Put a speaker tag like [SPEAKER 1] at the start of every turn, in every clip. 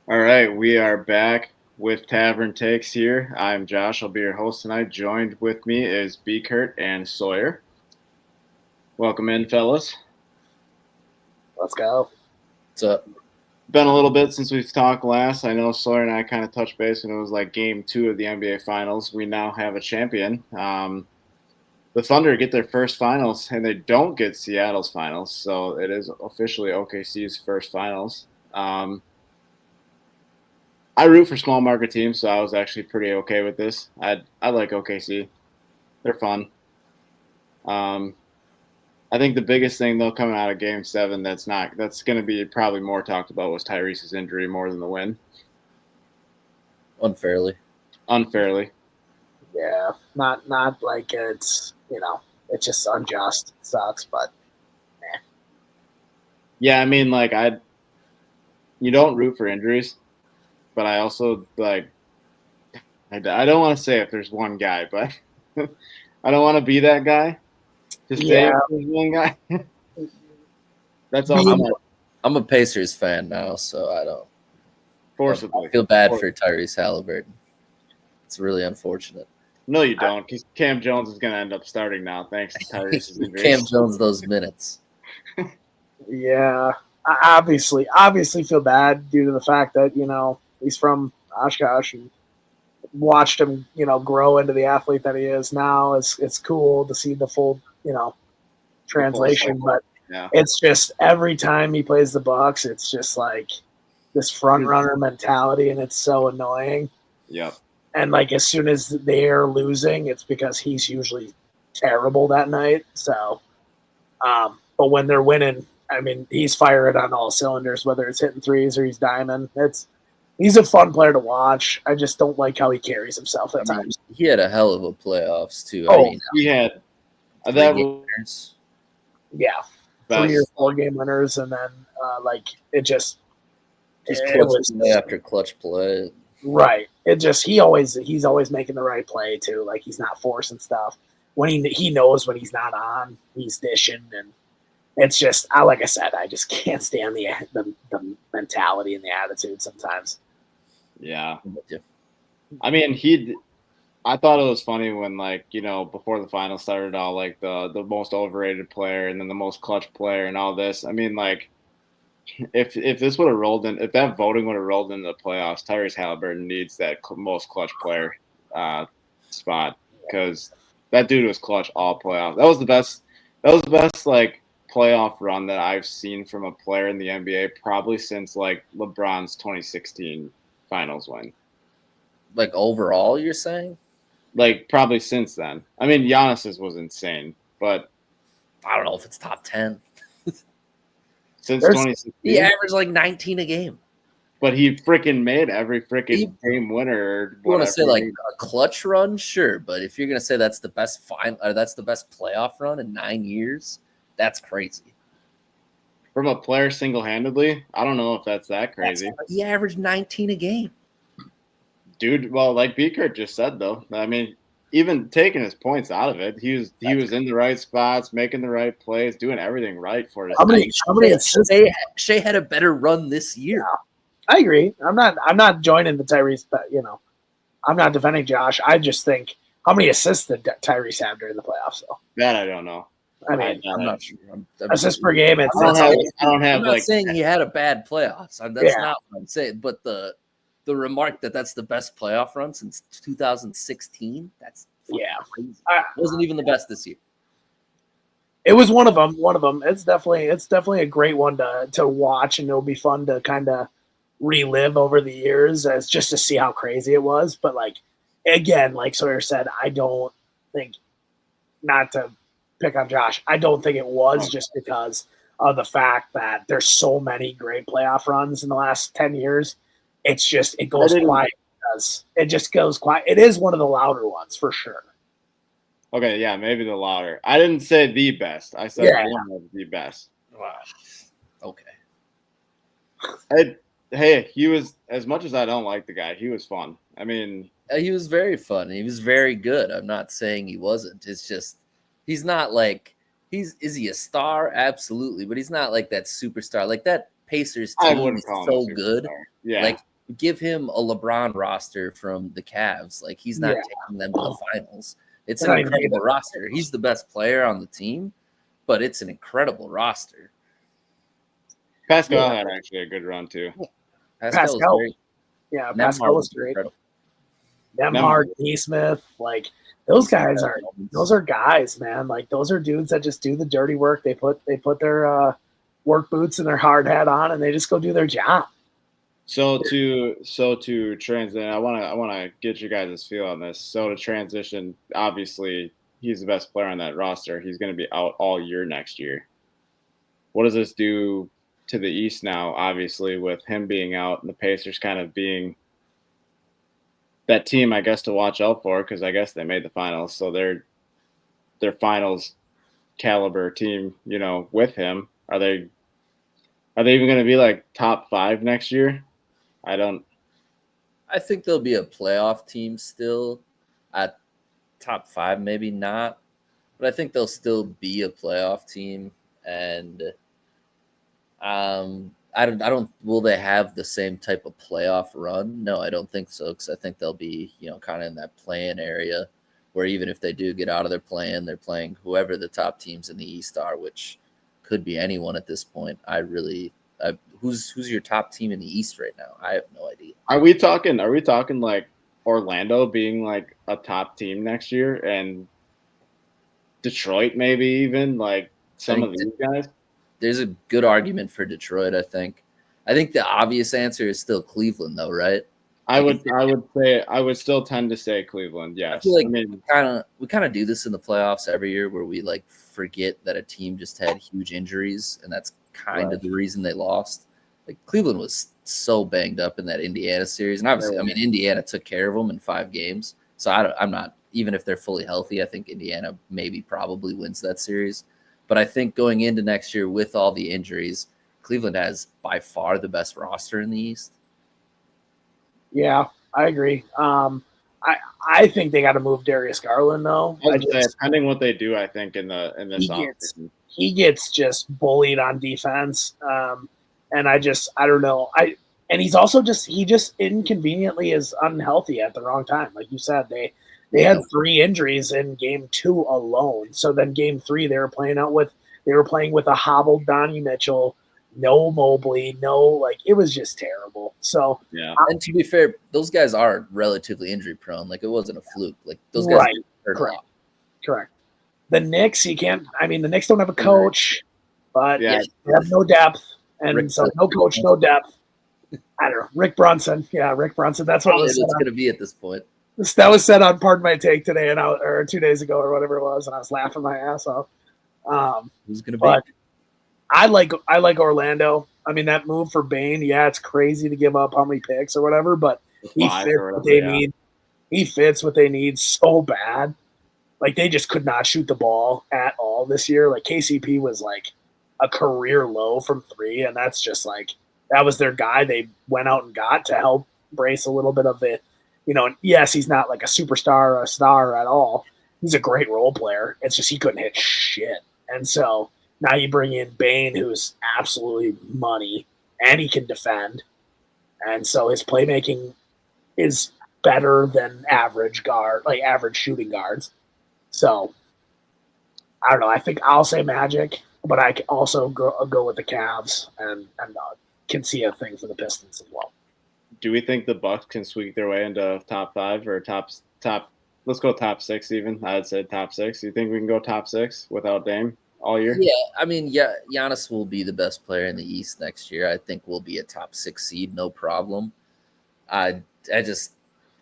[SPEAKER 1] All right, we are back with Tavern Takes here. I'm Josh. I'll be your host tonight. Joined with me is BCurt and Sawyer. Welcome in, fellas.
[SPEAKER 2] Let's go.
[SPEAKER 3] What's up?
[SPEAKER 1] Been a little bit since we've talked last. I know Sawyer and I kind of touched base when it was like game 2 of the NBA Finals. We now have a champion. The Thunder get their first finals, and they don't get Seattle's finals, so it is officially OKC's first finals. I root for small market teams, so I was actually pretty okay with this. I like OKC. They're fun. I think the biggest thing though coming out of Game 7 that's going to be probably more talked about was Tyrese's injury more than the win.
[SPEAKER 3] Unfairly.
[SPEAKER 2] Yeah, not like it's it's just unjust. It sucks, but
[SPEAKER 1] Yeah, I mean you don't root for injuries, but I also I don't want to say if there's one guy, but I don't want to be that guy. Just say if there's one guy. That's all.
[SPEAKER 3] I'm a Pacers fan now, so I don't.
[SPEAKER 1] Forcibly.
[SPEAKER 3] I feel bad for Tyrese Haliburton. It's really unfortunate.
[SPEAKER 1] No, you don't, because Cam Jones is going to end up starting now, thanks to Tyrese's injuries.
[SPEAKER 3] Cam Jones those minutes.
[SPEAKER 2] Yeah, I obviously feel bad due to the fact that he's from Oshkosh and watched him grow into the athlete that he is now. It's cool to see the full translation, but it's just every time he plays the Bucks, it's just like this front runner mentality, and it's so annoying.
[SPEAKER 1] Yep.
[SPEAKER 2] And as soon as they're losing, it's because he's usually terrible that night. So, but when they're winning, I mean, he's firing on all cylinders, whether it's hitting threes or he's diming. He's a fun player to watch. I just don't like how he carries himself at times.
[SPEAKER 3] He had a hell of a playoffs too.
[SPEAKER 1] He had
[SPEAKER 3] that winners.
[SPEAKER 2] Yeah, 3 or 4 game winners, and then it just
[SPEAKER 3] clutch play after clutch play.
[SPEAKER 2] Right. He's always making the right play too. Like he's not forcing stuff. When he knows when he's not on, he's dishing, and it's just like I said, I just can't stand the mentality and the attitude sometimes.
[SPEAKER 1] Yeah. I mean, I thought it was funny when before the final started, all the most overrated player and then the most clutch player and all this. I mean, if this would have rolled in, if that voting would have rolled into the playoffs, Tyrese Haliburton needs that most clutch player spot, because that dude was clutch all playoffs. That was the best playoff run that I've seen from a player in the NBA probably since LeBron's 2016 finals win.
[SPEAKER 3] Overall, you're saying?
[SPEAKER 1] Probably since then. I mean, Giannis's was insane, but
[SPEAKER 3] I don't know if it's top 10.
[SPEAKER 1] Since 2016,
[SPEAKER 3] he averaged 19 a game.
[SPEAKER 1] But he freaking made every freaking game winner.
[SPEAKER 3] You want to say a clutch run, sure, but if you're gonna say that's the best that's the best playoff run in 9 years, that's crazy.
[SPEAKER 1] From a player single-handedly, I don't know if that's that crazy.
[SPEAKER 3] He averaged 19 a game,
[SPEAKER 1] dude. Well, like BCurt just said, though, I mean, even taking his points out of it, he was in the right spots, making the right plays, doing everything right for his team.
[SPEAKER 2] How many assists?
[SPEAKER 3] Shea had a better run this year.
[SPEAKER 2] Yeah, I agree. I'm not joining the Tyrese, but I'm not defending Josh. I just think, how many assists did Tyrese have during the playoffs? Though
[SPEAKER 1] that I don't know.
[SPEAKER 2] I mean,
[SPEAKER 3] I'm not sure.
[SPEAKER 2] Assists per game.
[SPEAKER 1] I don't have.
[SPEAKER 3] I'm not saying he had a bad playoffs. That's not what I'm saying. But the remark that's the best playoff run since 2016. That's crazy. It wasn't even the best this year.
[SPEAKER 2] It was one of them. It's definitely a great one to watch, and it'll be fun to kind of relive over the years as just to see how crazy it was. But again, like Sawyer said, I don't think, not to pick on Josh, I don't think it was just because of the fact that there's so many great playoff runs in the last 10 years. It's just, it goes quiet. It just goes quiet. It is one of the louder ones for sure.
[SPEAKER 1] Okay, yeah, maybe the louder. I didn't say the best. I said one of the best.
[SPEAKER 3] Wow. Okay.
[SPEAKER 1] Hey, he was, as much as I don't like the guy, he was fun. I mean,
[SPEAKER 3] he was very fun. He was very good. I'm not saying he wasn't. It's just, he's not is he a star? Absolutely. But he's not like that superstar. Like that Pacers team is so good.
[SPEAKER 1] Yeah.
[SPEAKER 3] give him a LeBron roster from the Cavs. Like, he's not taking them to the finals. It's an incredible roster. He's the best player on the team, but it's an incredible roster.
[SPEAKER 1] Pascal had actually a good run too.
[SPEAKER 2] Pascal was great. Yeah, Pascal was great. Nemhard, Neesmith, like those guys are guys, man. Like those are dudes that just do the dirty work. They put their work boots and their hard hat on, and they just go do their job.
[SPEAKER 1] So to transition, I wanna get you guys' feel on this. So to transition, obviously he's the best player on that roster. He's going to be out all year next year. What does this do to the East now? Obviously, with him being out and the Pacers kind of being that team, I guess, to watch out for, because I guess they made the finals, so they're finals caliber team. You know, with him, are they even going to be like top 5 next year?
[SPEAKER 3] I think they'll be a playoff team still. At top 5, maybe not, but I think they'll still be a playoff team. And I don't. Will they have the same type of playoff run? No, I don't think so. Because I think they'll be, kind of in that play-in area, where even if they do get out of their play-in, they're playing whoever the top teams in the East are, which could be anyone at this point. Who's your top team in the East right now? I have no idea.
[SPEAKER 1] Are we talking like Orlando being like a top team next year, and Detroit maybe even like some of these guys?
[SPEAKER 3] There's a good argument for Detroit, I think. I think the obvious answer is still Cleveland, though, right?
[SPEAKER 1] I would still tend to say Cleveland. Yes.
[SPEAKER 3] I feel like we kind of do this in the playoffs every year, where we like forget that a team just had huge injuries, and that's kind of the reason they lost. Like Cleveland was so banged up in that Indiana series, and obviously, Indiana took care of them in 5 games. So I'm not, even if they're fully healthy, I think Indiana probably wins that series. But I think going into next year with all the injuries, Cleveland has by far the best roster in the East.
[SPEAKER 2] Yeah, I agree. I think they got to move Darius Garland though.
[SPEAKER 1] Depending what they do, I think in this offseason,
[SPEAKER 2] he gets just bullied on defense, and I don't know. And he's also he just inconveniently is unhealthy at the wrong time. Like you said, they had 3 injuries in game 2 alone. So then game 3 they were playing with a hobbled Donnie Mitchell. No Mobley, it was just terrible. So
[SPEAKER 1] yeah,
[SPEAKER 3] and to be fair, those guys are relatively injury prone. Like it wasn't a fluke. Like those guys hurt a lot.
[SPEAKER 2] Correct. The Knicks, the Knicks don't have a coach, but they have no depth, and no coach, no depth. I don't know. Rick Brunson. Yeah, Rick Brunson. That's what it's
[SPEAKER 3] going to be at this point.
[SPEAKER 2] That was said on Pardon My Take today, or 2 days ago, or whatever it was, and I was laughing my ass off.
[SPEAKER 3] Who's going to be?
[SPEAKER 2] I like Orlando. I mean, that move for Bane, it's crazy to give up how many picks or whatever, but he fits what they need. He fits what they need so bad. Like, they just could not shoot the ball at all this year. Like, KCP was like a career low from 3, and that's just like that was their guy they went out and got to help brace a little bit of it. And yes, he's not like a superstar or a star at all. He's a great role player. It's just he couldn't hit shit. And so now you bring in Bane, who's absolutely money, and he can defend. And so his playmaking is better than average shooting guards. So I don't know. I think I'll say Magic, but I can also go with the Cavs and can see a thing for the Pistons as well.
[SPEAKER 1] Do we think the Bucks can squeak their way into top 5 or top? Let's go top 6 even. I'd say top 6. Do you think we can go top 6 without Dame all year?
[SPEAKER 3] Yeah, Giannis will be the best player in the East next year. I think we'll be a top 6 seed, no problem. I just,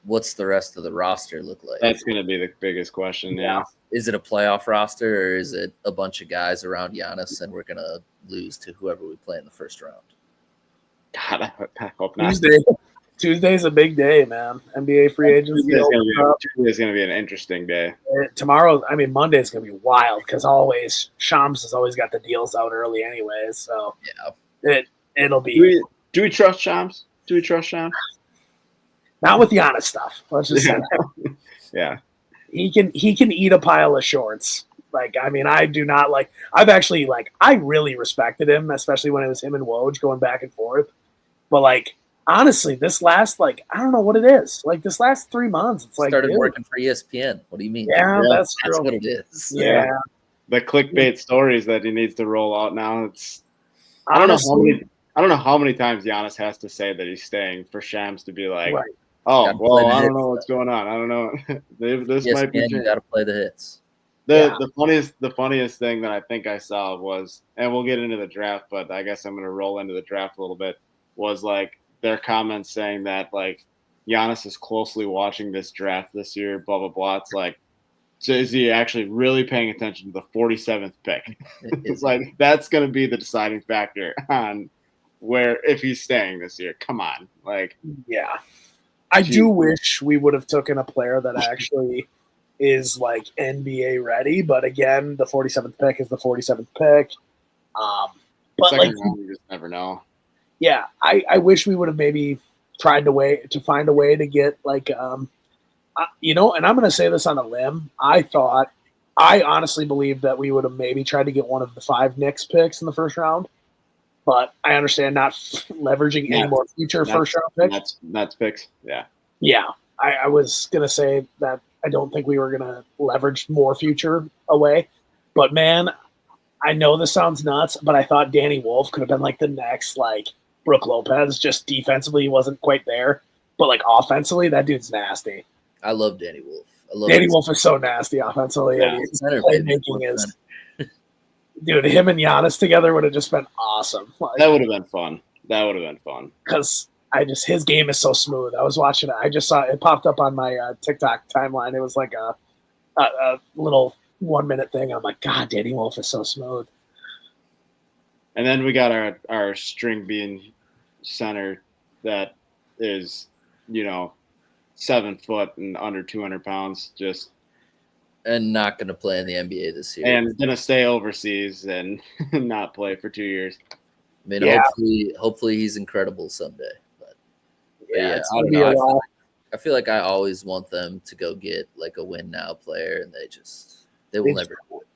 [SPEAKER 3] what's the rest of the roster look like?
[SPEAKER 1] That's going to be the biggest question. Yeah.
[SPEAKER 3] Is it a playoff roster, or is it a bunch of guys around Giannis and we're going to lose to whoever we play in the first round?
[SPEAKER 1] God, I hope not.
[SPEAKER 2] Tuesday's a big day, man. NBA free agency.
[SPEAKER 1] Tuesday's going to be an interesting day.
[SPEAKER 2] Monday's going to be wild because Shams has always got the deals out early anyways. So it'll be.
[SPEAKER 1] Do we trust Shams?
[SPEAKER 2] Not with Giannis stuff. Let's just say that.
[SPEAKER 1] Yeah.
[SPEAKER 2] He can eat a pile of shorts. I do not like. I really respected him, especially when it was him and Woj going back and forth. But honestly, this last I don't know what it is. Like this last 3 months, it's like
[SPEAKER 3] Started
[SPEAKER 2] dude,
[SPEAKER 3] working for ESPN. What do you mean?
[SPEAKER 2] yeah,
[SPEAKER 1] Yeah,
[SPEAKER 2] that's
[SPEAKER 3] That's
[SPEAKER 2] true.
[SPEAKER 3] what it is.
[SPEAKER 2] Yeah,
[SPEAKER 1] the clickbait stories that he needs to roll out now.
[SPEAKER 2] honestly,
[SPEAKER 1] I don't know how many times Giannis has to say that he's staying for Shams to be like,
[SPEAKER 2] right.
[SPEAKER 1] oh,
[SPEAKER 3] Gotta play
[SPEAKER 1] well,
[SPEAKER 3] the
[SPEAKER 1] I don't
[SPEAKER 3] hits.
[SPEAKER 1] know what's going on. I don't know. This might be
[SPEAKER 3] ESPN, you
[SPEAKER 1] changed.
[SPEAKER 3] got to play the hits.
[SPEAKER 1] The funniest thing that I think I saw was, and we'll get into the draft, but I guess I'm going to roll into the draft a little bit, was like their comments saying that like Giannis is closely watching this draft this year, blah, blah, blah. It's like, so is he actually really paying attention to the 47th pick? It's like that's going to be the deciding factor on where if he's staying this year. Come on, like
[SPEAKER 2] Yeah. I
[SPEAKER 1] geez.
[SPEAKER 2] do wish we would have taken a player that actually is like NBA ready, but again, the 47th pick is the 47th pick. But
[SPEAKER 1] Second round, you just never know.
[SPEAKER 2] yeah, I wish we would have maybe tried to find a way to get and I'm going to say this on a limb. I honestly believe that we would have maybe tried to get one of the 5 Knicks picks in the first round, but I understand not leveraging any more future first round picks.
[SPEAKER 1] That's picks. Yeah.
[SPEAKER 2] Yeah. I was going to say that I don't think we were going to leverage more future away, but man, I know this sounds nuts, but I thought Danny Wolf could have been like the next like Brook Lopez. Just defensively, he wasn't quite there, but like offensively, that dude's nasty.
[SPEAKER 3] I love Danny Wolf.
[SPEAKER 2] Danny Wolf is so nasty offensively.
[SPEAKER 1] Yeah.
[SPEAKER 2] And his playmaking is, dude. Him and Giannis together would have just been awesome. Like,
[SPEAKER 1] that would have been fun.
[SPEAKER 2] Because his game is so smooth. I was watching it. I just saw it popped up on my TikTok timeline. It was like a little 1 minute thing. I'm like, God, Danny Wolf is so smooth.
[SPEAKER 1] And then we got our string bean center that is, 7 foot and under 200 pounds, just
[SPEAKER 3] and not going to play in the NBA this year,
[SPEAKER 1] and going to stay overseas and not play for 2 years.
[SPEAKER 3] I mean, hopefully he's incredible someday. But yeah, I don't know. I feel like I always want them to go get like a win now player, and they will never do it.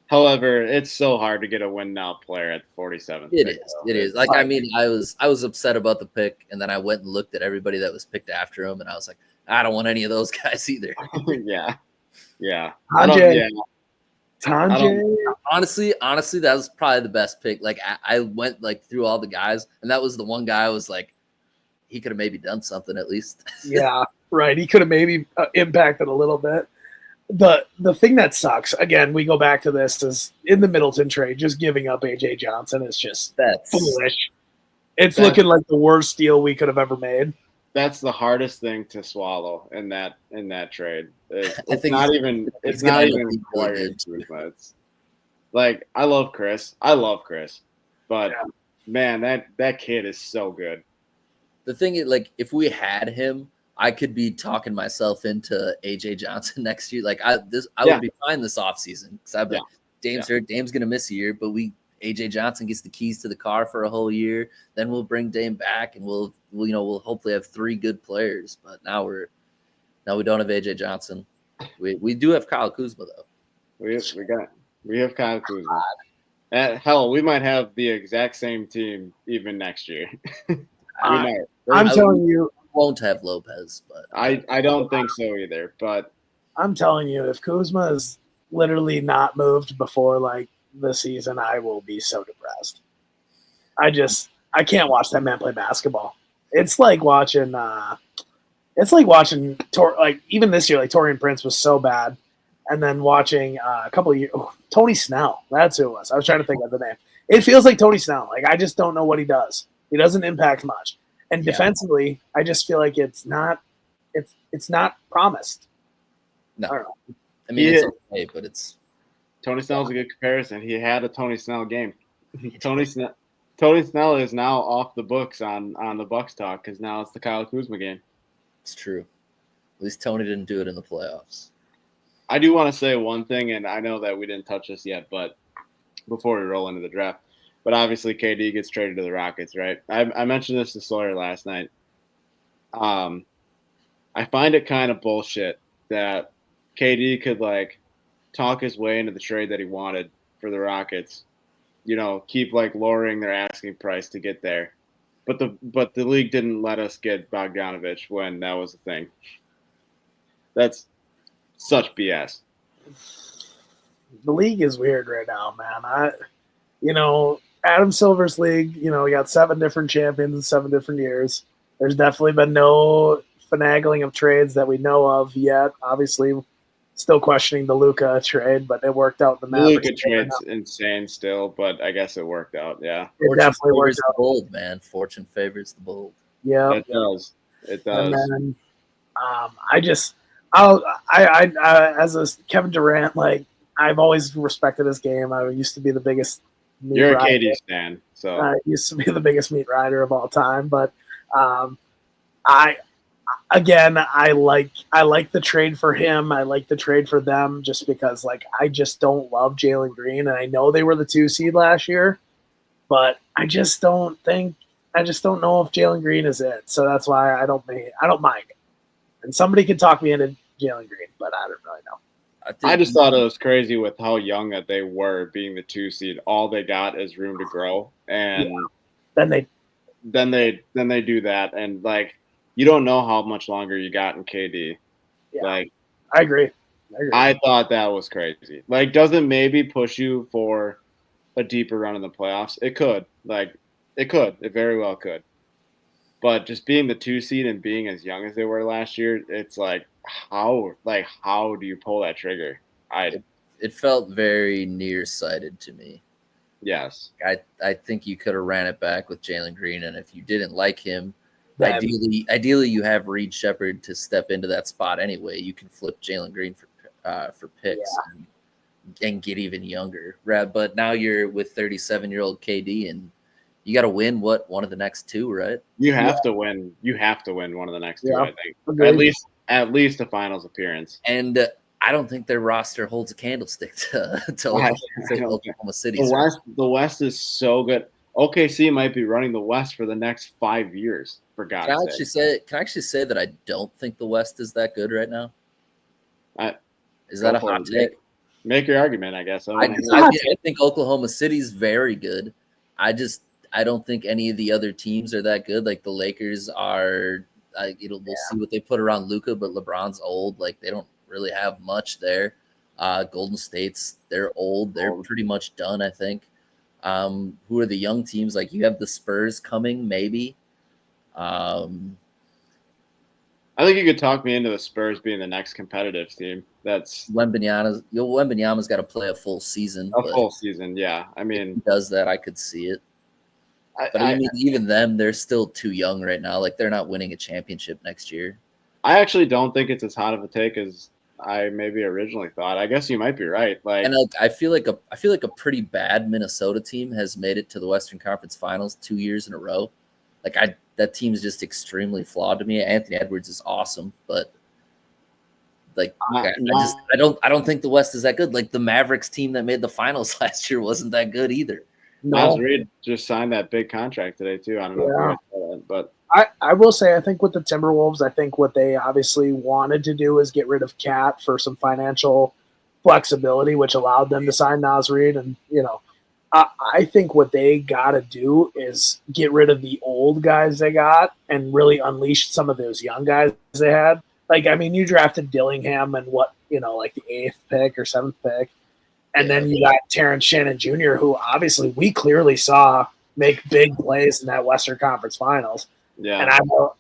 [SPEAKER 1] However, it's so hard to get a win now player at 47th.
[SPEAKER 3] It is. Like, I mean, I was upset about the pick, and then I went and looked at everybody that was picked after him, and I was like, I don't want any of those guys either.
[SPEAKER 1] Yeah.
[SPEAKER 2] Tanjay.
[SPEAKER 3] Honestly, that was probably the best pick. Like, I went like through all the guys, and that was the one guy I was like, he could have maybe done something at least.
[SPEAKER 2] Yeah, right. He could have maybe impacted a little bit. The thing that sucks, again, we go back to this, is in the Middleton trade, just giving up A.J. Johnson is just foolish. It's looking like the worst deal we could have ever made.
[SPEAKER 1] That's the hardest thing to swallow in that trade. It's like I love Chris, but man, that kid is so good.
[SPEAKER 3] The thing is, like, if we had him, I could be talking myself into AJ Johnson next year. Like I would be fine this offseason because I'd be like, Dame's hurt. Dame's gonna miss a year, but AJ Johnson gets the keys to the car for a whole year. Then we'll bring Dame back, and we'll hopefully have 3 good players. But now we don't have AJ Johnson. We do have Kyle Kuzma though.
[SPEAKER 1] We have Kyle Kuzma. Hell, we might have the exact same team even next year.
[SPEAKER 2] I'm telling you.
[SPEAKER 3] Won't have Lopez, but
[SPEAKER 1] I don't think so either. But
[SPEAKER 2] I'm telling you, if Kuzma is literally not moved before like the season, I will be so depressed. I can't watch that man play basketball. It's like watching even this year, like Torian Prince was so bad, and then watching a couple of years, Tony Snell. That's who it was. I was trying to think of the name. It feels like Tony Snell. Like I just don't know what he does. He doesn't impact much. And defensively, I just feel like it's not promised.
[SPEAKER 3] No,
[SPEAKER 2] I don't know.
[SPEAKER 3] I mean it's okay, but it's
[SPEAKER 1] Tony Snell's a good comparison. He had a Tony Snell game. Tony Snell is now off the books on the Bucks talk because now it's the Kyle Kuzma game.
[SPEAKER 3] It's true. At least Tony didn't do it in the playoffs.
[SPEAKER 1] I do want to say one thing, and I know that we didn't touch this yet, but before we roll into the draft. But obviously, KD gets traded to the Rockets, right? I mentioned this to Sawyer last night. I find it kind of bullshit that KD could, like, talk his way into the trade that he wanted for the Rockets. Keep, like, lowering their asking price to get there. But the league didn't let us get Bogdanovich when that was a thing. That's such BS.
[SPEAKER 2] The league is weird right now, man. Adam Silver's league, we got 7 different champions in 7 different years. There's definitely been no finagling of trades that we know of yet. Obviously, still questioning the Luka trade, but it worked out in the Mavericks.
[SPEAKER 1] Luka trade's insane still, but I guess it worked out. Yeah,
[SPEAKER 2] it definitely worked out.
[SPEAKER 3] The bold, man. Fortune favors the bold.
[SPEAKER 2] Yeah,
[SPEAKER 1] it does. It does.
[SPEAKER 2] And then, as a Kevin Durant, like I've always respected his game. I used to be the biggest.
[SPEAKER 1] You're a KD stan, so
[SPEAKER 2] I used to be the biggest meat rider of all time, but I like the trade for him. I like the trade for them just because I just don't love Jalen Green, and I know they were the 2 seed last year, but I just don't know if Jalen Green is it. So that's why I don't mind it. And somebody could talk me into Jalen Green, but I don't really know.
[SPEAKER 1] I just thought it was crazy with how young that they were, being the 2 seed. All they got is room to grow, and
[SPEAKER 2] then they
[SPEAKER 1] do that, and you don't know how much longer you got in KD.
[SPEAKER 2] Yeah, I agree.
[SPEAKER 1] I thought that was crazy. Doesn't maybe push you for a deeper run in the playoffs? It could. It very well could. But just being the 2 seed and being as young as they were last year, it's how do you pull that trigger?
[SPEAKER 3] It felt very nearsighted to me.
[SPEAKER 1] Yes.
[SPEAKER 3] I think you could have ran it back with Jalen Green, and if you didn't like him, ideally you have Reed Shepherd to step into that spot anyway. You can flip Jalen Green for picks and get even younger. But now you're with 37-year-old KD, and you got to win one of the next 2, right?
[SPEAKER 1] You have to win. You have to win one of the next 2. I think
[SPEAKER 2] Agreed.
[SPEAKER 1] at least a finals appearance.
[SPEAKER 3] And I don't think their roster holds a candlestick to Oklahoma City.
[SPEAKER 1] The West is so good. OKC might be running the West for the next 5 years. For God's sake.
[SPEAKER 3] Can I actually say that I don't think the West is that good right now? Is that a hot take?
[SPEAKER 1] Make your argument, I guess.
[SPEAKER 3] I think Oklahoma City's very good. I don't think any of the other teams are that good. Like the Lakers are. We'll see what they put around Luka, but LeBron's old. They don't really have much there. Golden State's they're old. They're pretty much done, I think. Who are the young teams? You have the Spurs coming, maybe.
[SPEAKER 1] I think you could talk me into the Spurs being the next competitive team. That's
[SPEAKER 3] Wembanyama's got to play a full season.
[SPEAKER 1] Full season, yeah. I mean,
[SPEAKER 3] if he does that, I could see it. But even them, they're still too young right now. They're not winning a championship next year.
[SPEAKER 1] I actually don't think it's as hot of a take as I maybe originally thought. I guess you might be right.
[SPEAKER 3] I feel like a pretty bad Minnesota team has made it to the Western Conference Finals 2 years in a row. That team is just extremely flawed to me. Anthony Edwards is awesome, but I don't think the West is that good. The Mavericks team that made the finals last year wasn't that good either.
[SPEAKER 1] Miles Reed just signed that big contract today too. I don't know if you saw that, but
[SPEAKER 2] I will say I think with the Timberwolves, I think what they obviously wanted to do is get rid of Cat for some financial flexibility, which allowed them to sign Naz Reid. And I think what they got to do is get rid of the old guys they got and really unleash some of those young guys they had. You drafted Dillingham and the 8th pick or 7th pick. And then you got Terrence Shannon Jr., who obviously we clearly saw make big plays in that Western Conference Finals.
[SPEAKER 1] Yeah.
[SPEAKER 2] And I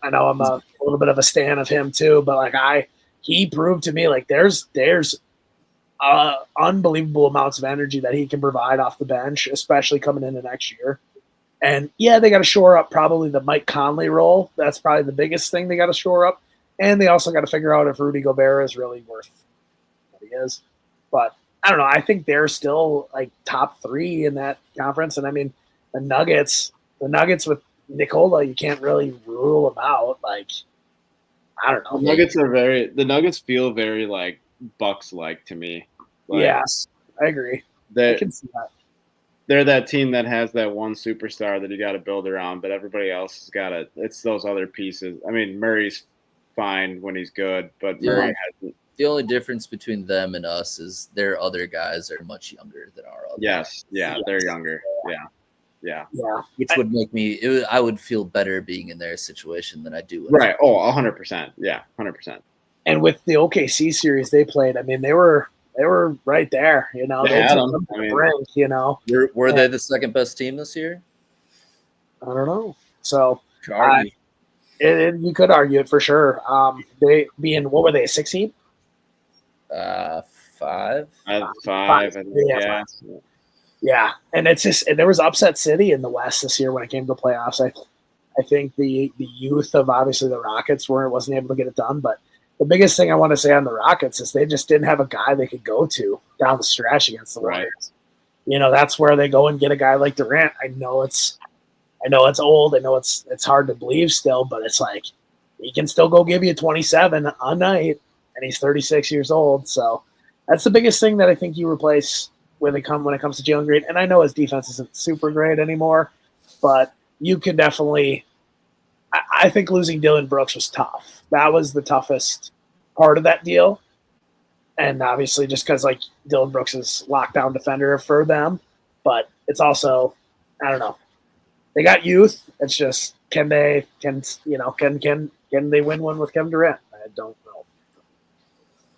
[SPEAKER 2] know I'm a little bit of a stan of him too, but he proved to me there's unbelievable amounts of energy that he can provide off the bench, especially coming into next year. And they got to shore up probably the Mike Conley role. That's probably the biggest thing they got to shore up. And they also got to figure out if Rudy Gobert is really worth what he is. But I don't know. I think they're still top 3 in that conference. And I mean, the Nuggets with Nikola, you can't really rule them out. I don't know.
[SPEAKER 1] The Nuggets feel very Bucks-like to me.
[SPEAKER 2] Yes, I agree. I can see that.
[SPEAKER 1] They're that team that has that one superstar that you got to build around, but everybody else has got to. It's those other pieces. I mean, Murray's fine when he's good, but Murray hasn't.
[SPEAKER 3] The only difference between them and us is their other guys are much younger than our other guys.
[SPEAKER 1] Yes, they're younger. Yeah. Yeah.
[SPEAKER 3] Which would make me. I would feel better being in their situation than I do.
[SPEAKER 1] Right. Oh, 100%. Yeah, 100%.
[SPEAKER 2] And with the OKC series they played, I mean, they were right there. You know,
[SPEAKER 1] They had
[SPEAKER 2] took
[SPEAKER 1] them.
[SPEAKER 2] to the brink. You know,
[SPEAKER 3] were they the second best team this year?
[SPEAKER 2] I don't know. So
[SPEAKER 3] Could argue.
[SPEAKER 2] You could argue it for sure. They being what were they, 16?
[SPEAKER 3] 5.
[SPEAKER 1] 5.
[SPEAKER 2] Yeah. Yeah, and it's just there was upset city in the West this year when it came to playoffs. I think the youth of obviously the Rockets wasn't able to get it done, but the biggest thing I want to say on the Rockets is they just didn't have a guy they could go to down the stretch against the Warriors. You know, that's where they go and get a guy like Durant. I know it's old. I know it's hard to believe still, but it's like he can still go give you 27 a night, and he's 36 years old. So that's the biggest thing that I think you replace when it comes to Jalen Green. And I know his defense isn't super great anymore, but you can definitely – I think losing Dylan Brooks was tough. That was the toughest part of that deal. And obviously just because, like, Dylan Brooks is lockdown defender for them. But it's also – I don't know. They got youth. It's just can they win one with Kevin Durant? I don't know.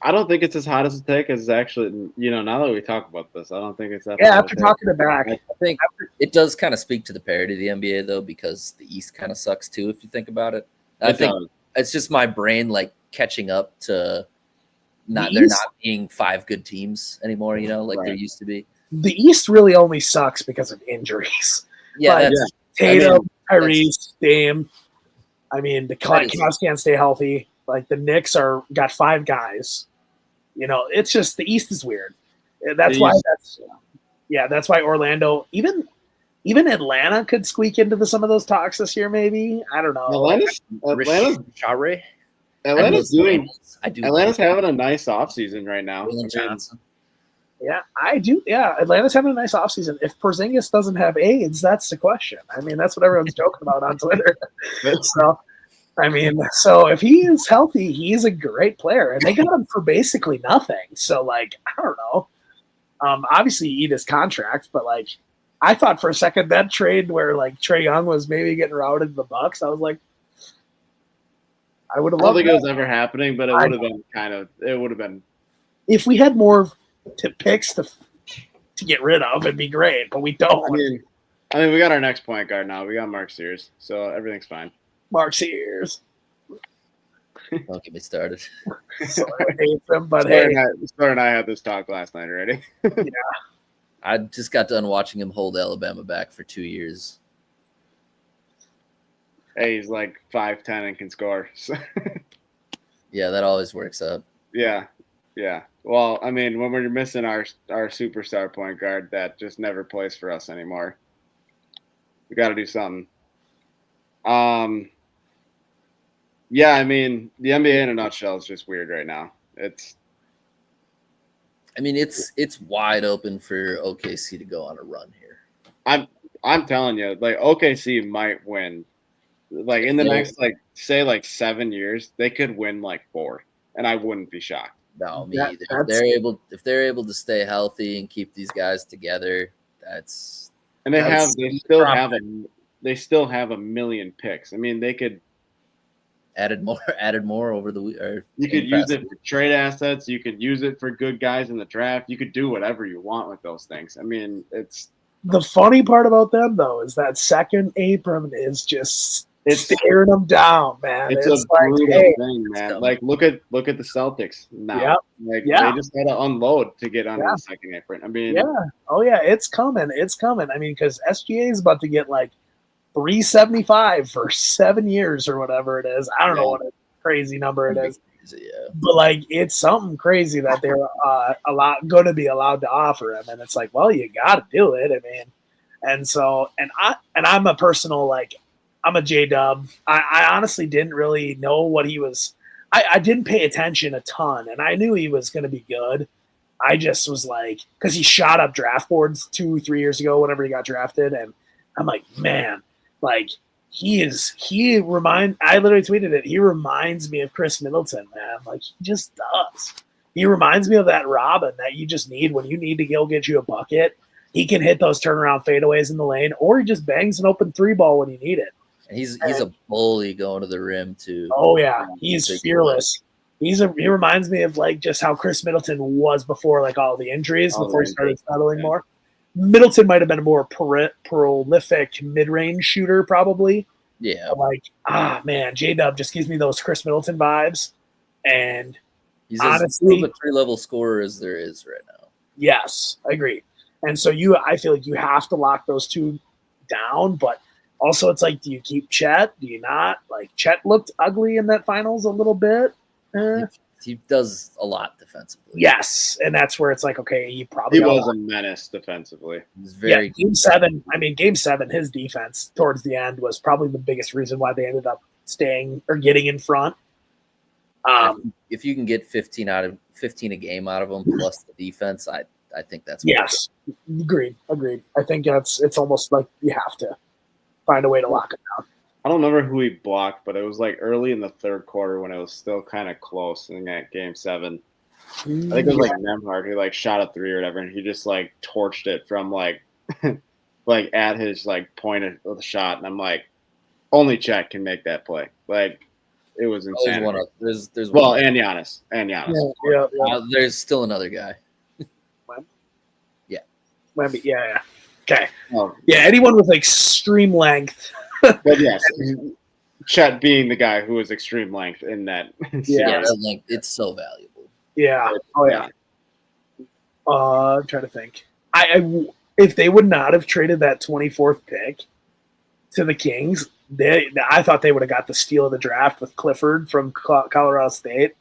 [SPEAKER 1] I don't think it's as hot as a take as actually, now that we talk about this, I don't think it's that.
[SPEAKER 2] Yeah, after talking it back.
[SPEAKER 3] I think it does kind of speak to the parity of the NBA, though, because the East kind of sucks, too, if you think about it. I think it's just my brain, like, catching up to they're not being 5 good teams anymore, there used to be.
[SPEAKER 2] The East really only sucks because of injuries.
[SPEAKER 3] Yeah,
[SPEAKER 2] Tatum, Tyrese, Dame. I mean, the Cavs can't stay healthy. Like, the Knicks got 5 guys. It's just the East is weird. That's why Orlando, even Atlanta could squeak into some of those talks this year. Maybe I don't know.
[SPEAKER 1] Atlanta's having a nice offseason right now.
[SPEAKER 2] Yeah, I do. Yeah, Atlanta's having a nice offseason. If Porzingis doesn't have AIDS, that's the question. I mean, that's what everyone's joking about on Twitter. So if he is healthy, he's a great player, and they got him for basically nothing. So, like, I don't know. Obviously, you eat his contract, but, like, I thought for a second that trade where, like, Trae Young was maybe getting routed to the Bucks, I was like, I would have loved it.
[SPEAKER 1] I don't think it was ever happening, but it would have been.
[SPEAKER 2] If we had more picks to get rid of, it'd be great, but we don't.
[SPEAKER 1] I mean, we got our next point guard now. We got Mark Sears, so everything's fine.
[SPEAKER 2] Mark Sears.
[SPEAKER 3] Don't get me started.
[SPEAKER 2] Sawyer
[SPEAKER 1] and I had this talk last night already.
[SPEAKER 2] Yeah.
[SPEAKER 3] I just got done watching him hold Alabama back for 2 years.
[SPEAKER 1] Hey, he's like 5'10" and can score. So.
[SPEAKER 3] Yeah, that always works out.
[SPEAKER 1] Yeah. Well, I mean, when we're missing our superstar point guard, that just never plays for us anymore. We got to do something. Yeah, I mean, the NBA in a nutshell is just weird right now. It's
[SPEAKER 3] wide open for OKC to go on a run here.
[SPEAKER 1] I'm telling you, like, OKC might win. Like, in the next, like, say, like 7 years, they could win like 4, and I wouldn't be shocked.
[SPEAKER 3] No, me either. If they're able to stay healthy and keep these guys together, that's.
[SPEAKER 1] And they still have a million picks. I mean, they could
[SPEAKER 3] added more over the.
[SPEAKER 1] You could use it for trade assets. You could use it for good guys in the draft. You could do whatever you want with those things. I mean, it's
[SPEAKER 2] the funny part about them though is that second apron is just staring them down, man.
[SPEAKER 1] It's a brutal thing, man. Like look at the Celtics now. They just had to unload to get under the second apron. I mean,
[SPEAKER 2] it's coming. I mean, because SGA is about to get like $375 for 7 years or whatever it is. I don't know what a crazy number it is. But like it's something crazy that they're going to be allowed to offer him, and it's like, well, you got to do it. I mean, I'm a personal I'm a J-Dub. I honestly didn't really know what he was. I didn't pay attention a ton, and I knew he was going to be good. I just was like, because he shot up draft boards 2-3 years ago whenever he got drafted, and I'm like, man, like I literally tweeted it. He reminds me of Chris Middleton, man. Like he just does. He reminds me of that Robin that you just need when you need to go get you a bucket. he can hit those turnaround fadeaways in the lane, or he just bangs an open 3-ball when you need it.
[SPEAKER 3] And he's a bully going to the rim too.
[SPEAKER 2] Oh yeah, he's fearless. He reminds me of like just how Chris Middleton was before like all the injuries, before he started settling more. Middleton might have been a more prolific mid-range shooter, probably.
[SPEAKER 3] Yeah.
[SPEAKER 2] But like, man, J-Dub just gives me those Chris Middleton vibes. And
[SPEAKER 3] he's
[SPEAKER 2] honestly,
[SPEAKER 3] as a 3-level scorer as there is right now.
[SPEAKER 2] Yes, I agree. And so I feel like you have to lock those two down, but also it's like, do you keep Chet? Do you not? Like, Chet looked ugly in that finals a little bit.
[SPEAKER 3] He does a lot defensively.
[SPEAKER 2] Yes, and that's where it's like, okay, he
[SPEAKER 1] was a menace defensively.
[SPEAKER 3] He's very
[SPEAKER 2] Game 7. I mean, Game 7, his defense towards the end was probably the biggest reason why they ended up staying or getting in front.
[SPEAKER 3] If you can get 15 a game out of him plus the defense, I think that's
[SPEAKER 2] yes, agreed. I think it's almost like you have to find a way to lock it down.
[SPEAKER 1] I don't remember who he blocked, but it was like early in the third quarter when it was still kind of close in that Game 7. I think it was like Nemhard who like shot a 3 or whatever, and he just like torched it from like like at his like point of the shot, and I'm like, only Chet can make that play. Like it was insane.
[SPEAKER 3] There's
[SPEAKER 1] and Giannis.
[SPEAKER 2] Yeah.
[SPEAKER 3] There's still another guy.
[SPEAKER 2] Wemby, yeah. Okay. Anyone with extreme length.
[SPEAKER 1] But yes, Chet being the guy who is extreme length in that.
[SPEAKER 3] That length, it's so valuable.
[SPEAKER 2] Yeah. Oh yeah. I'm trying to think. If they would not have traded that 24th pick to the Kings, I thought they would have got the steal of the draft with Clifford from Colorado State.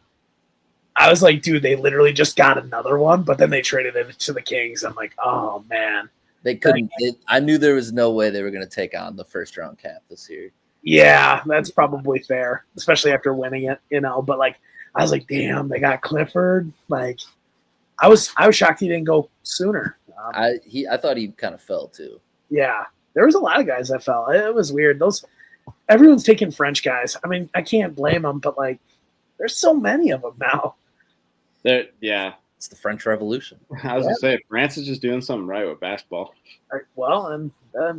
[SPEAKER 2] I was like, dude, they literally just got another one, but then they traded it to the Kings. I'm like, oh man.
[SPEAKER 3] They couldn't. I knew there was no way they were going to take on the first round cap this year.
[SPEAKER 2] Yeah, that's probably fair, especially after winning it, But like, I was like, damn, they got Clifford. Like, I was shocked he didn't go sooner.
[SPEAKER 3] I thought he kind of fell too.
[SPEAKER 2] Yeah, there was a lot of guys that fell. It was weird. Everyone's taking French guys. I mean, I can't blame them, but like, there's so many of them now.
[SPEAKER 3] It's the French Revolution.
[SPEAKER 1] I was gonna say France is just doing something right with basketball.
[SPEAKER 2] Well, and